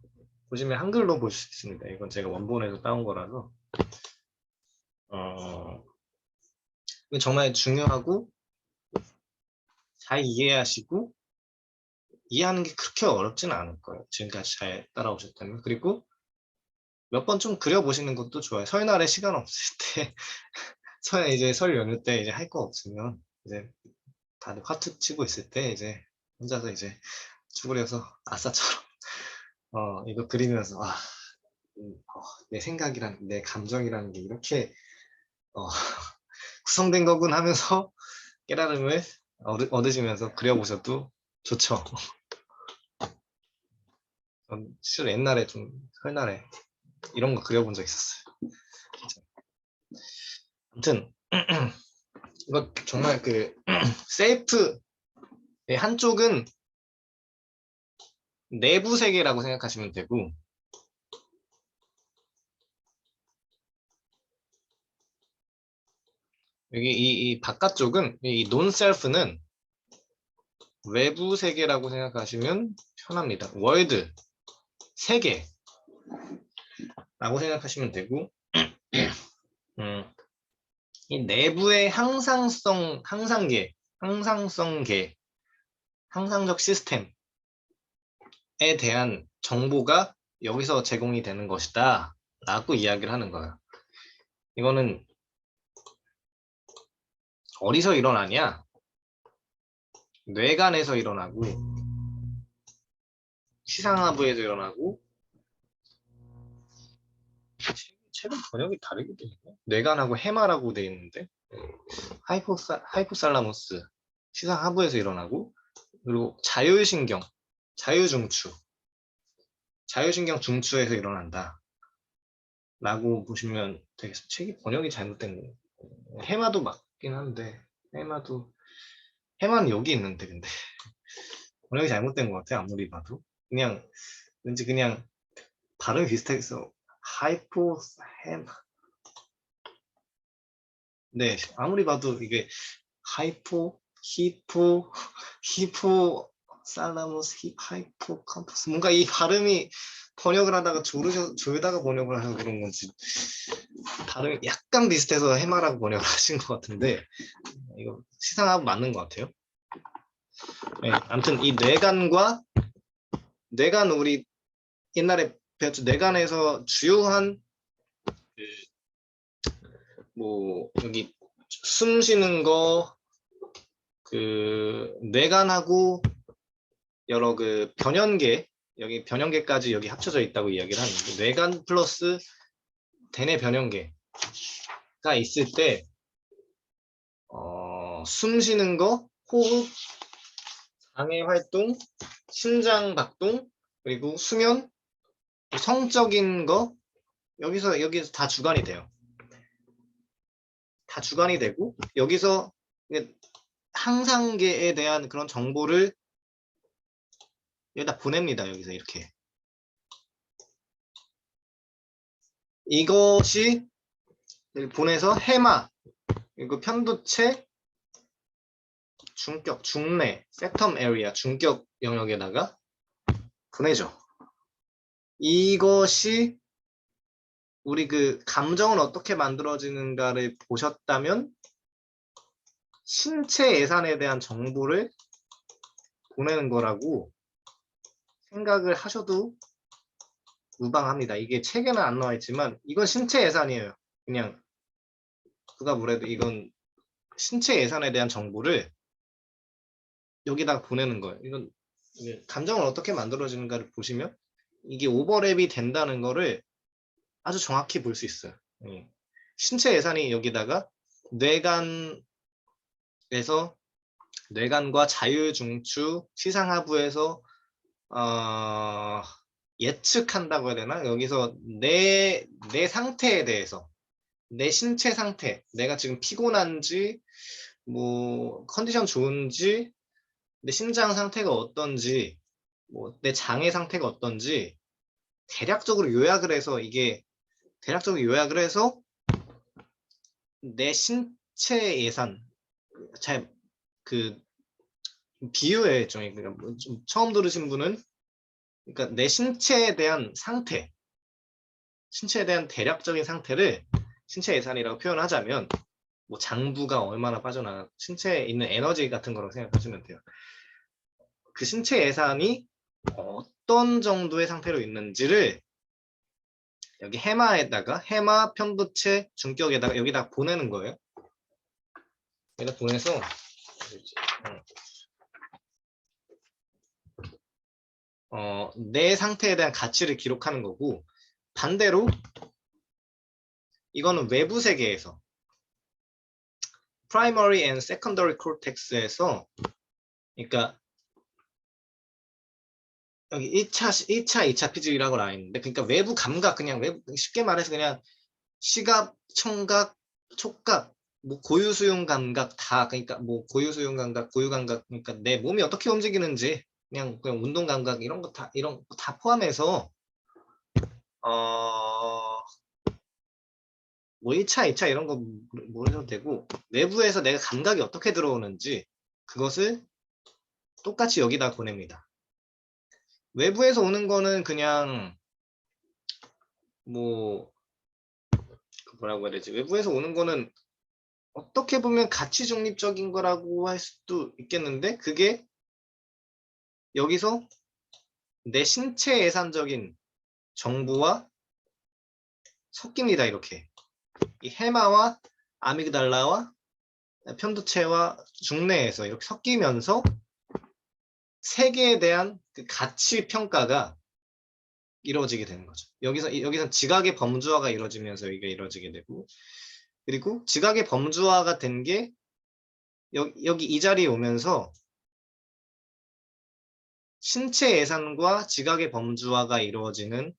보시면 한글로 볼 수 있습니다. 이건 제가 원본에서 따온 거라서 정말 중요하고 잘 이해하시고 이해하는 게 그렇게 어렵지는 않을 거예요. 지금까지 잘 따라오셨다면. 그리고 몇 번 좀 그려보시는 것도 좋아요. 설날에 시간 없을 때 이제 설 연휴 때 이제 할 거 없으면 이제 다들 화투 치고 있을 때 이제 혼자서 이제 쭈그려서 아싸처럼 이거 그리면서 내 생각이란 내 감정이라는 게 이렇게 구성된 거군 하면서 깨달음을 얻으시면서 그려보셔도 좋죠. 전 실제로 옛날에 좀 설날에 이런 거 그려본 적 있었어요. 진짜. 아무튼 이거 정말 셀프의 한쪽은 내부 세계라고 생각하시면 되고 여기 이 바깥쪽은 이 논셀프는 외부 세계라고 생각하시면 편합니다. 월드, 세계라고 생각하시면 되고 이 내부의 항상적 시스템에 대한 정보가 여기서 제공이 되는 것이다 라고 이야기를 하는 거예요. 이거는 어디서 일어나냐? 뇌간에서 일어나고 시상하부에서 일어나고 책은 번역이 다르게 돼 있네. 뇌간하고 해마라고 돼 있는데 하이포살라무스 시상하부에서 일어나고 그리고 자율신경 중추에서 일어난다 라고 보시면 되겠습니다. 책이 번역이 잘못된 거. 해마도 맞긴 한데 해마는 여기 있는데 근데 번역이 잘못된 것 같아요. 아무리 봐도 그냥 왠지 그냥 발음이 비슷해서 하이포 해마 네 아무리 봐도 이게 하이포 히포 살라무스 하이포 캄퍼스 뭔가 이 발음이 번역을 하다가 졸다가 번역을 하고 그런 건지 발음이 약간 비슷해서 해마라고 번역을 하신 것 같은데 이거 시상하고 맞는 것 같아요. 네, 아무튼 이 뇌간 우리 옛날에 배웠죠. 뇌간에서 주요한 뭐 여기 숨 쉬는 거 뇌간하고 여러 변연계 여기 변연계까지 여기 합쳐져 있다고 이야기를 하는데 뇌간 플러스 대뇌 변연계가 있을 때 숨 쉬는 거, 호흡, 장애 활동, 심장 박동, 그리고 수면, 성적인 거 여기서 다 주관이 돼요. 다 주관이 되고 여기서 항상계에 대한 그런 정보를 여기다 보냅니다. 여기서 이렇게 이것이 보내서 해마 그리고 편도체 중격 중내 세텀 에리아 중격 영역에다가 보내죠. 이것이 우리 감정은 어떻게 만들어지는가를 보셨다면 신체 예산에 대한 정보를 보내는 거라고 생각을 하셔도 무방합니다. 이게 책에는 안 나와 있지만 이건 신체 예산이에요. 그냥 누가 뭐래도 이건 신체 예산에 대한 정보를 여기다가 보내는 거예요. 이건 감정을 어떻게 만들어지는가를 보시면 이게 오버랩이 된다는 거를 아주 정확히 볼 수 있어요. 신체 예산이 여기다가 뇌간과 자율중추 시상하부에서 예측한다고 해야 되나? 여기서 내 상태에 대해서 내 신체 상태, 내가 지금 피곤한지 뭐 컨디션 좋은지 내 심장 상태가 어떤지 뭐 내 장애 상태가 어떤지 대략적으로 요약을 해서 내 신체 예산 잘 비유의 일종의 그러니까 좀 처음 들으신 분은 그러니까 내 신체에 대한 상태 신체에 대한 대략적인 상태를 신체 예산이라고 표현하자면 뭐 장부가 얼마나 빠져나가 신체에 있는 에너지 같은 거라고 생각하시면 돼요. 그 신체 예산이 어떤 정도의 상태로 있는지를 여기 해마 편도체 중격에다가 여기다 보내는 거예요. 여기다 보내서 내 상태에 대한 가치를 기록하는 거고 반대로 이거는 외부 세계에서 primary and secondary cortex에서 그러니까 여기 1차, 2차 피질이라고 나와 있는데 그러니까 외부 감각 그냥 쉽게 말해서 그냥 시각, 청각, 촉각, 뭐 고유수용 감각 다 그러니까 뭐 고유수용 감각, 고유 감각 그러니까 내 몸이 어떻게 움직이는지 그냥 운동 감각 이런 거 다 포함해서 뭐 1차, 2차 이런 거 모르셔도 되고 내부에서 내가 감각이 어떻게 들어오는지 그것을 똑같이 여기다 보냅니다. 외부에서 오는 거는 그냥 뭐 뭐라고 해야 되지? 외부에서 오는 거는 어떻게 보면 가치 중립적인 거라고 할 수도 있겠는데 그게 여기서 내 신체 예산적인 정보와 섞입니다. 이렇게 이 해마와 아미그달라와 편도체와 중뇌에서 이렇게 섞이면서 세계에 대한 그 가치 평가가 이루어지게 되는 거죠. 여기서 지각의 범주화가 이루어지면서 이게 이루어지게 되고, 그리고 지각의 범주화가 된 게 여기 이 자리에 오면서 신체 예산과 지각의 범주화가 이루어지는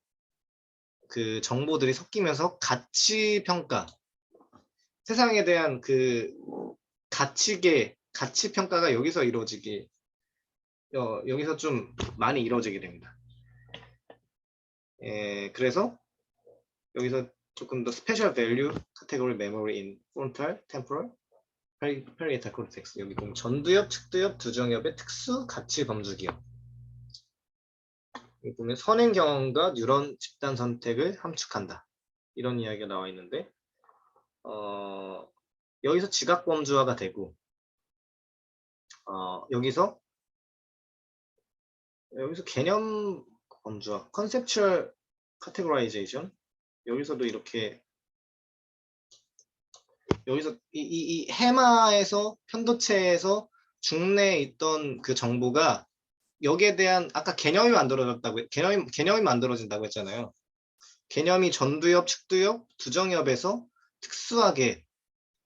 그 정보들이 섞이면서 가치 평가, 세상에 대한 그 가치 평가가 여기서 이루어지게 여기서 좀 많이 이루어지게 됩니다. 그래서 여기서 조금 더 스페셜 밸류 카테고리 메모리 인 frontal, temporal, parietal cortex 여기 보면 전두엽, 측두엽, 두정엽의 특수 가치 범주 기억. 여기 보면 선행 경험과 뉴런 집단 선택을 함축한다. 이런 이야기가 나와 있는데 여기서 지각 범주화가 되고 여기서 개념 범주화, conceptual categorization 여기서도 이렇게 여기서 이 해마에서 편도체에서 중뇌에 있던 그 정보가 여기에 대한 아까 개념이 만들어진다고 했잖아요. 개념이 전두엽, 측두엽, 두정엽에서 특수하게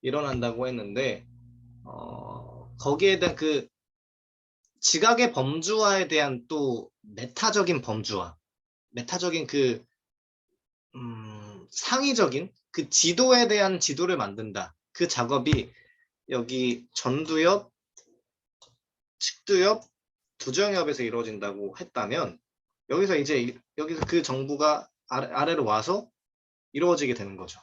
일어난다고 했는데 거기에 대한 그 지각의 범주화에 대한 또 메타적인 범주화, 메타적인 그 상위적인 그 지도에 대한 지도를 만든다. 그 작업이 여기 전두엽, 측두엽, 두정엽에서 이루어진다고 했다면 여기서 그 정보가 아래로 와서 이루어지게 되는 거죠.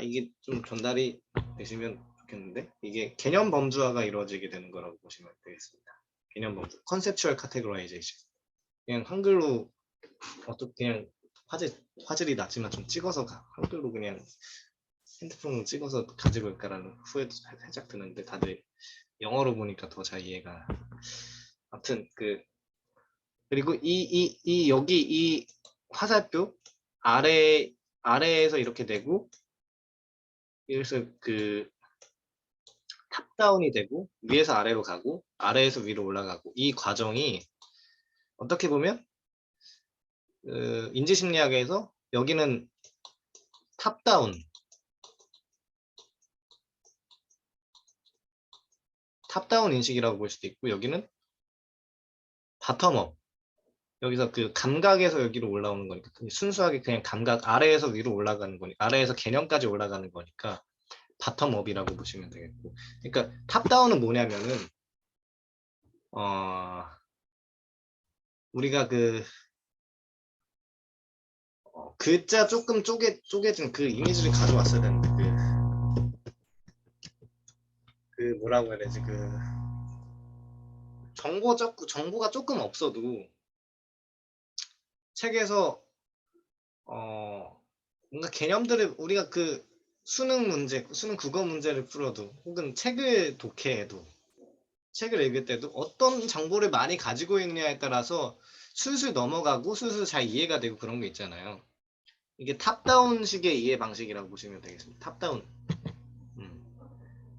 이게 좀 전달이 되시면 좋겠는데 이게 개념 범주화가 이루어지게 되는 거라고 보시면 되겠습니다. 개념 범주, 컨셉추얼 카테고라이제이션. 그냥 한글로 어떻게 그냥 화질이 낮지만 좀 찍어서 한글로 그냥 핸드폰으로 찍어서 가지고 올까라는 후회도 살짝 드는데 다들 영어로 보니까 더 잘 이해가. 아무튼 그리고 여기 이 화살표 아래에서 이렇게 되고 여기서 그 탑다운이 되고 위에서 아래로 가고 아래에서 위로 올라가고 이 과정이 어떻게 보면 인지심리학에서 여기는 탑다운 인식이라고 볼 수도 있고 여기는 바텀업 여기서 그 감각에서 여기로 올라오는 거니까 순수하게 그냥 감각 아래에서 위로 올라가는 거니까 아래에서 개념까지 올라가는 거니까 바텀업이라고 보시면 되겠고 그러니까 탑다운은 뭐냐면은 우리가 글자 조금 쪼개진 그 이미지를 가져왔어야 되는데 뭐라고 해야 되지 정보가 조금 없어도 책에서 뭔가 개념들을 우리가 수능 국어 문제를 풀어도 혹은 책을 독해해도 책을 읽을 때도 어떤 정보를 많이 가지고 있느냐에 따라서 술술 넘어가고 술술 잘 이해가 되고 그런 게 있잖아요. 이게 탑다운식의 이해 방식이라고 보시면 되겠습니다. 탑다운.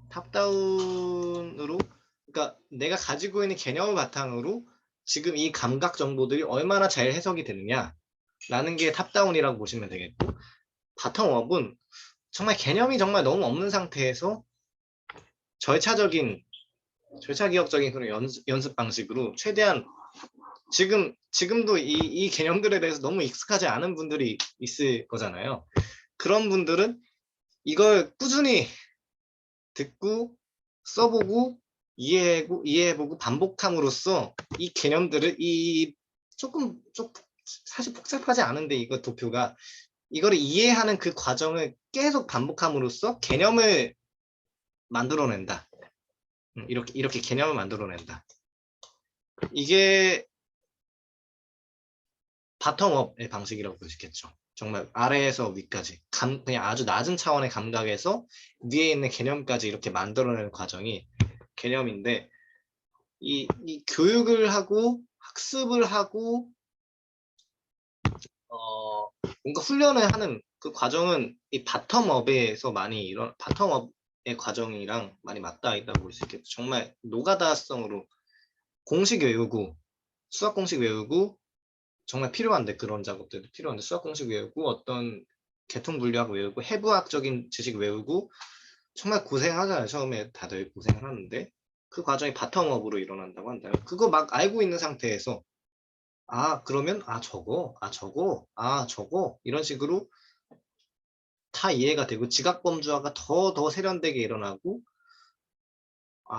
탑다운으로 그러니까 내가 가지고 있는 개념을 바탕으로 지금 이 감각 정보들이 얼마나 잘 해석이 되느냐라는 게 탑다운이라고 보시면 되겠고 바텀업은 정말 개념이 정말 너무 없는 상태에서 절차기억적인 그런 연습 방식으로 최대한 지금도 이 개념들에 대해서 너무 익숙하지 않은 분들이 있을 거잖아요. 그런 분들은 이걸 꾸준히 듣고 써보고 이해해보고 반복함으로써 이 개념들을 조금 사실 복잡하지 않은데 이거 도표가 이거를 이해하는 그 과정을 계속 반복함으로써 개념을 만들어낸다. 이렇게 개념을 만들어낸다. 이게 바텀업의 방식이라고 볼 수 있겠죠. 정말 아래에서 위까지 그냥 아주 낮은 차원의 감각에서 위에 있는 개념까지 이렇게 만들어내는 과정이 개념인데 이 교육을 하고 학습을 하고 뭔가 훈련을 하는 그 과정은 이 바텀업에서 많이 바텀업의 과정이랑 많이 맞닿아 있다고 볼 수 있겠죠. 정말 노가다성으로 공식 외우고 수학 공식 외우고 정말 필요한데 그런 작업들도 필요한데 수학 공식 외우고 어떤 계통 분류학 외우고 해부학적인 지식 외우고 정말 고생하잖아요. 처음에 다들 고생을 하는데 그 과정이 바텀업으로 일어난다고 한다면 그거 막 알고 있는 상태에서 그러면 저거 이런 식으로 다 이해가 되고 지각범주화가 더 세련되게 일어나고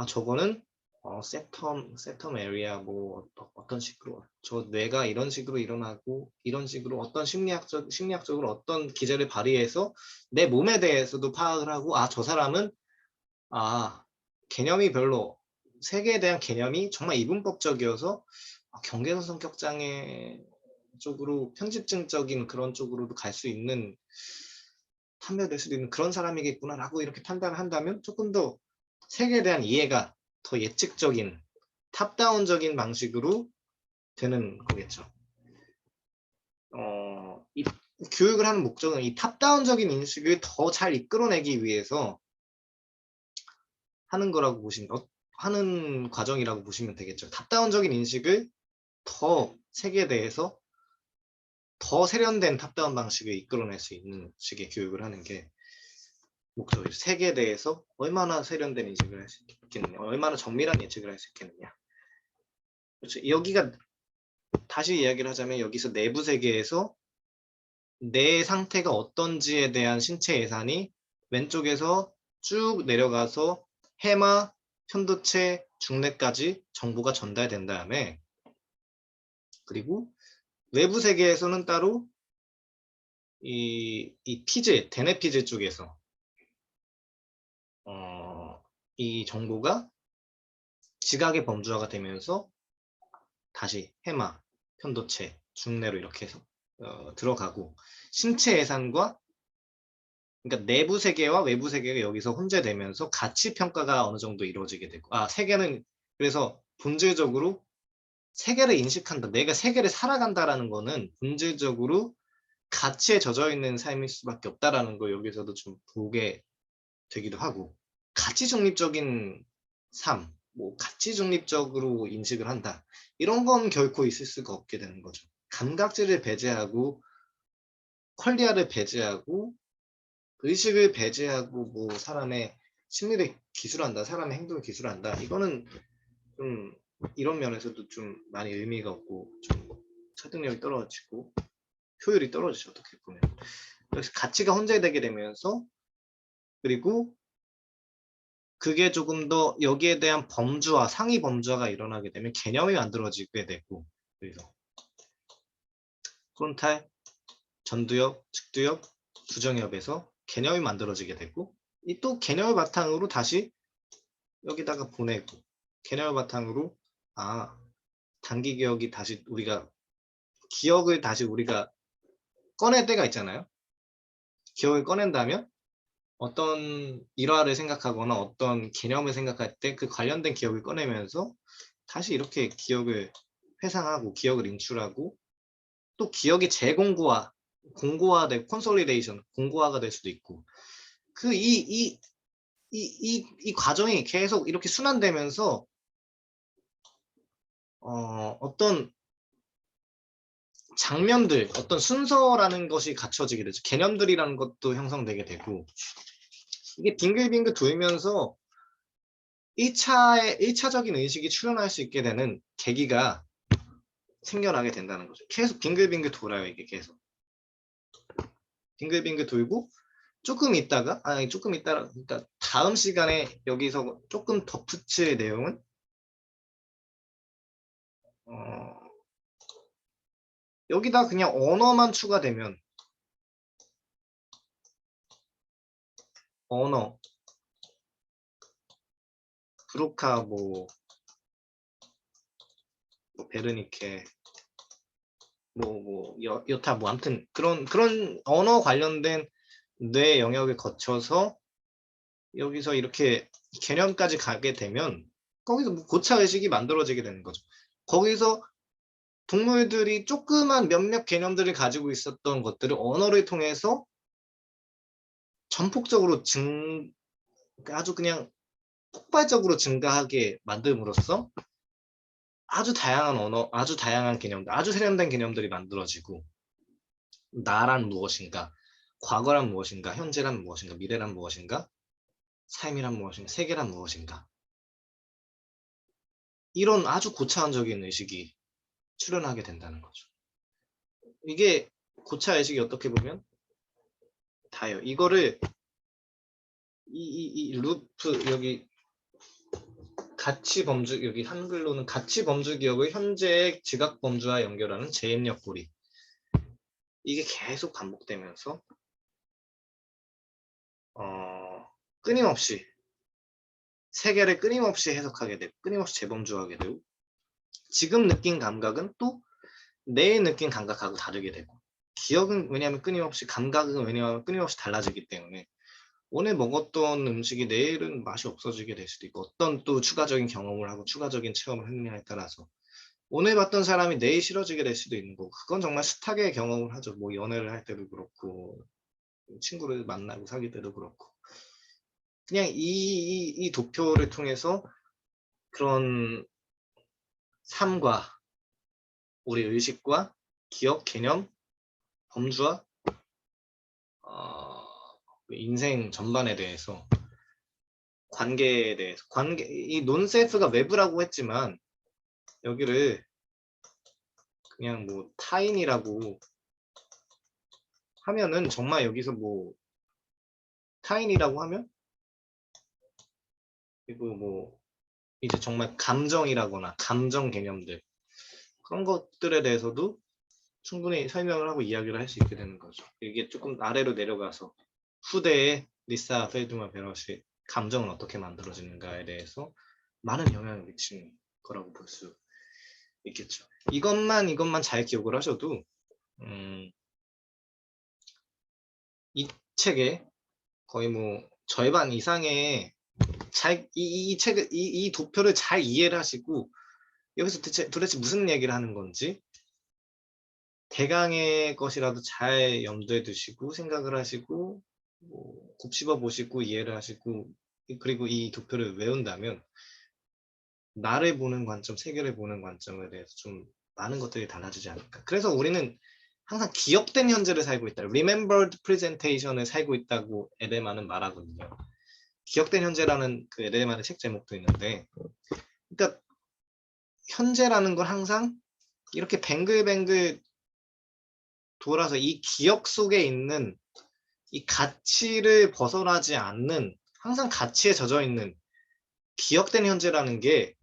저거는 세텀 에리아 뭐 어떤 식으로 저 뇌가 이런 식으로 일어나고 이런 식으로 어떤 심리학적으로 어떤 기제를 발휘해서 내 몸에 대해서도 파악을 하고 저 사람은 개념이 별로 세계에 대한 개념이 정말 이분법적이어서 경계선 성격 장애 쪽으로 편집증적인 그런 쪽으로도 갈 수 있는 판별될 수도 있는 그런 사람이겠구나라고 이렇게 판단을 한다면 조금 더 세계에 대한 이해가 더 예측적인 탑다운적인 방식으로 되는 거겠죠. 이 교육을 하는 목적은 이 탑다운적인 인식을 더 잘 이끌어내기 위해서 하는 과정이라고 보시면 되겠죠. 탑다운적인 인식을 더 세계에 대해서 더 세련된 탑다운 방식을 이끌어낼 수 있는 식의 교육을 하는 게 목적이죠. 세계에 대해서 얼마나 세련된 인식을 할 수 있겠느냐, 얼마나 정밀한 예측을 할 수 있겠느냐. 그렇죠. 여기가 다시 이야기를 하자면 여기서 내부 세계에서 내 상태가 어떤지에 대한 신체 예산이 왼쪽에서 쭉 내려가서 해마, 편도체, 중뇌까지 정보가 전달된 다음에 그리고 외부 세계에서는 따로 이 피즈, 대뇌피즈 쪽에서 이 정보가 지각의 범주화가 되면서 다시 해마, 편도체, 중뇌로 이렇게 해서 들어가고 신체 예산과 그러니까 내부 세계와 외부 세계가 여기서 혼재되면서 가치 평가가 어느 정도 이루어지게 되고 세계는 그래서 본질적으로 세계를 인식한다. 내가 세계를 살아간다라는 거는 본질적으로 가치에 젖어 있는 삶일 수밖에 없다라는 거 여기서도 좀 보게 되기도 하고 가치 중립적인 삶, 뭐 가치 중립적으로 인식을 한다. 이런 건 결코 있을 수가 없게 되는 거죠. 감각질을 배제하고 퀄리아를 배제하고 의식을 배제하고 뭐 사람의 심리를 기술한다, 사람의 행동을 기술한다. 이거는 좀 이런 면에서도 좀 많이 의미가 없고 좀 설득력이 떨어지고 효율이 떨어지죠. 어떻게 보면. 그래서 가치가 혼재되게 되면서 그리고 그게 조금 더 여기에 대한 범주화, 상위 범주화가 일어나게 되면 개념이 만들어지게 되고 그래서 프론탈, 전두엽, 측두엽, 부정엽에서 개념이 만들어지게 되고 이 또 개념을 바탕으로 다시 여기다가 보내고 개념을 바탕으로 단기 기억이 다시 기억을 다시 우리가 꺼낼 때가 있잖아요. 기억을 꺼낸다면 어떤 일화를 생각하거나 어떤 개념을 생각할 때 그 관련된 기억을 꺼내면서 다시 이렇게 기억을 회상하고 기억을 인출하고 또 기억이 공고화되고 콘솔리데이션, 공고화가 될 수도 있고 이 과정이 계속 이렇게 순환되면서 어떤 장면들, 어떤 순서라는 것이 갖춰지게 되죠. 개념들이라는 것도 형성되게 되고 이게 빙글빙글 돌면서 1차적인 의식이 출현할 수 있게 되는 계기가 생겨나게 된다는 거죠. 계속 빙글빙글 돌아요. 이게 계속. 빙글빙글 돌고 조금 있다가 그러니까 다음 시간에 여기서 조금 덧붙일 내용은 여기다 그냥 언어만 추가되면 언어 브로카 뭐 베르니케 여타 뭐 아무튼 그런 언어 관련된 뇌 영역을 거쳐서 여기서 이렇게 개념까지 가게 되면 거기서 뭐 고차 의식이 만들어지게 되는 거죠. 거기서 동물들이 조그만 몇몇 개념들을 가지고 있었던 것들을 언어를 통해서 전폭적으로 아주 그냥 폭발적으로 증가하게 만듦으로써 아주 다양한 언어, 아주 다양한 개념들, 아주 세련된 개념들이 만들어지고 나란 무엇인가, 과거란 무엇인가, 현재란 무엇인가, 미래란 무엇인가, 삶이란 무엇인가, 세계란 무엇인가 이런 아주 고차원적인 의식이 출현하게 된다는 거죠. 이게 고차의식이 어떻게 보면 다예요. 이거를 이 루프 여기 가치 범주 여기 한글로는 가치 범주 기억을 현재의 지각 범주와 연결하는 재입력 고리 이게 계속 반복되면서 끊임없이 세계를 끊임없이 해석하게 되고 끊임없이 재범주하게 되고 지금 느낀 감각은 또 내일 느낀 감각하고 다르게 되고 기억은 왜냐하면 끊임없이 감각은 왜냐하면 끊임없이 달라지기 때문에 오늘 먹었던 음식이 내일은 맛이 없어지게 될 수도 있고 어떤 또 추가적인 경험을 하고 추가적인 체험을 했느냐에 따라서 오늘 봤던 사람이 내일 싫어지게 될 수도 있는 거고 그건 정말 숱하게 경험을 하죠. 뭐 연애를 할 때도 그렇고 친구를 만나고 사귈 때도 그렇고 그냥 이 도표를 통해서 그런 삶과 우리 의식과 기억, 개념, 범주와 인생 전반에 대해서 관계에 대해서 이 논세스가 외부라고 했지만 여기를 그냥 뭐 타인이라고 하면은 정말 여기서 뭐 타인이라고 하면 그리고 뭐 이제 정말 감정이라거나 감정 개념들 그런 것들에 대해서도 충분히 설명을 하고 이야기를 할 수 있게 되는 거죠. 이게 조금 아래로 내려가서 후대의 리사 펠드만 베럿이 감정은 어떻게 만들어지는가에 대해서 많은 영향을 미치는 거라고 볼 수 있겠죠. 이것만 잘 기억을 하셔도 이 책에 거의 뭐 절반 이상의 이 책을 이 도표를 잘 이해를 하시고 여기서 도대체 무슨 얘기를 하는 건지 대강의 것이라도 잘 염두에 두시고 생각을 하시고 뭐 곱씹어 보시고 이해를 하시고 그리고 이 도표를 외운다면 나를 보는 관점, 세계를 보는 관점에 대해서 좀 많은 것들이 달라지지 않을까. 그래서 우리는 항상 기억된 현재를 살고 있다. Remembered presentation을 살고 있다고 에데만은 말하거든요. 기억된 현재라는 그 에데만의 책 제목도 있는데 그러니까 현재라는 걸 항상 이렇게 뱅글뱅글 돌아서 이 기억 속에 있는 이 가치를 벗어나지 않는 항상 가치에 젖어 있는 기억된 현재라는 게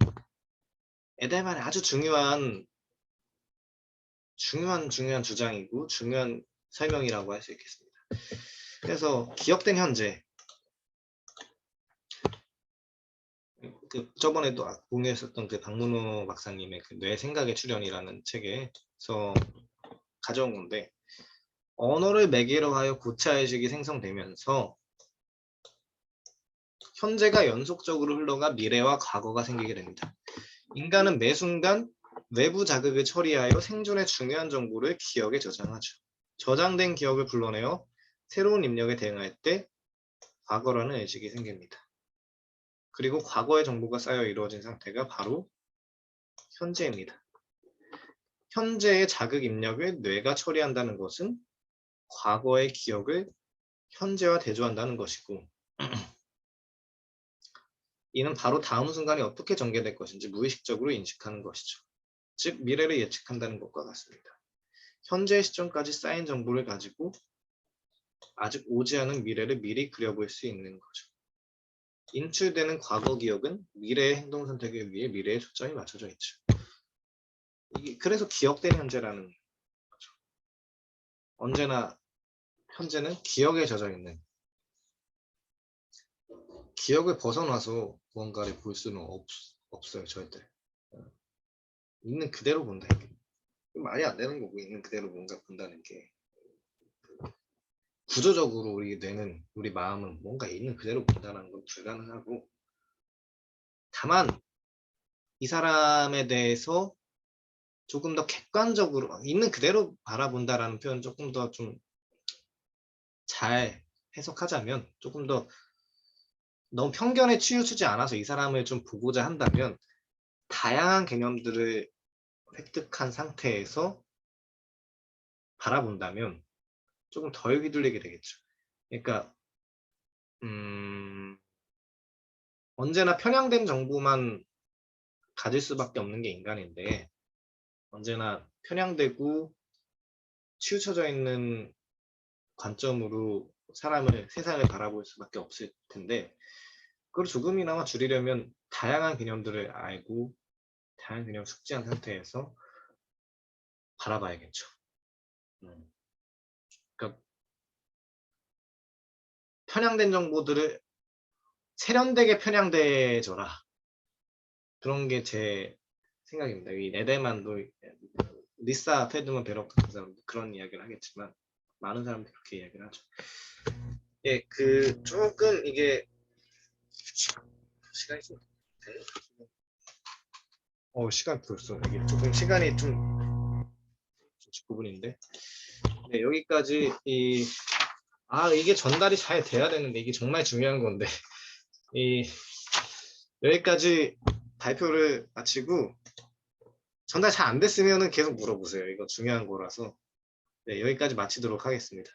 에델만의 아주 중요한 주장이고 중요한 설명이라고 할 수 있겠습니다. 그래서 기억된 현재 그 저번에도 공유했었던 그 박문호 박사님의 그 뇌 생각의 출현이라는 책에서 가져온 건데 언어를 매개로 하여 고차의식이 생성되면서 현재가 연속적으로 흘러가 미래와 과거가 생기게 됩니다. 인간은 매 순간 외부 자극을 처리하여 생존의 중요한 정보를 기억에 저장하죠. 저장된 기억을 불러내어 새로운 입력에 대응할 때 과거라는 의식이 생깁니다. 그리고 과거의 정보가 쌓여 이루어진 상태가 바로 현재입니다. 현재의 자극 입력을 뇌가 처리한다는 것은 과거의 기억을 현재와 대조한다는 것이고 이는 바로 다음 순간이 어떻게 전개될 것인지 무의식적으로 인식하는 것이죠. 즉 미래를 예측한다는 것과 같습니다. 현재 시점까지 쌓인 정보를 가지고 아직 오지 않은 미래를 미리 그려볼 수 있는 거죠. 인출되는 과거 기억은 미래의 행동 선택에 위해 미래에 초점이 맞춰져 있죠. 그래서 기억된 현재라는 거죠. 언제나 현재는 기억에 젖어 있는 기억을 벗어나서 무언가를 볼 수는 없어요. 절대. 있는 그대로 본다. 말이 안 되는 거고 있는 그대로 뭔가 본다는 게 구조적으로 우리 뇌는 우리 마음은 뭔가 있는 그대로 본다는 건 불가능하고 다만 이 사람에 대해서 조금 더 객관적으로 있는 그대로 바라본다라는 표현 조금 더 좀 잘 해석하자면 조금 더 너무 편견에 치우치지 않아서 이 사람을 좀 보고자 한다면 다양한 개념들을 획득한 상태에서 바라본다면 조금 덜 휘둘리게 되겠죠. 그러니까 언제나 편향된 정보만 가질 수밖에 없는 게 인간인데 언제나 편향되고 치우쳐져 있는 관점으로 세상을 바라볼 수밖에 없을 텐데 그걸 조금이나마 줄이려면 다양한 개념들을 알고 다양한 개념을 숙지한 상태에서 바라봐야겠죠. 그러니까 편향된 정보들을 세련되게 편향돼져라. 그런 게 제 생각입니다. 이 에데만도 리사 페드먼 베럭 같은 사람도 그런 이야기를 하겠지만 많은 사람들이 그렇게 이야기를 하죠. 예, 그 조금 이게 시간이 좀 시간 벌써 이게 조금 시간이 좀 19분인데 네, 여기까지 이게 전달이 잘 돼야 되는데 이게 정말 중요한 건데 여기까지 발표를 마치고 전달 잘 안 됐으면 계속 물어보세요. 이거 중요한 거라서 네, 여기까지 마치도록 하겠습니다.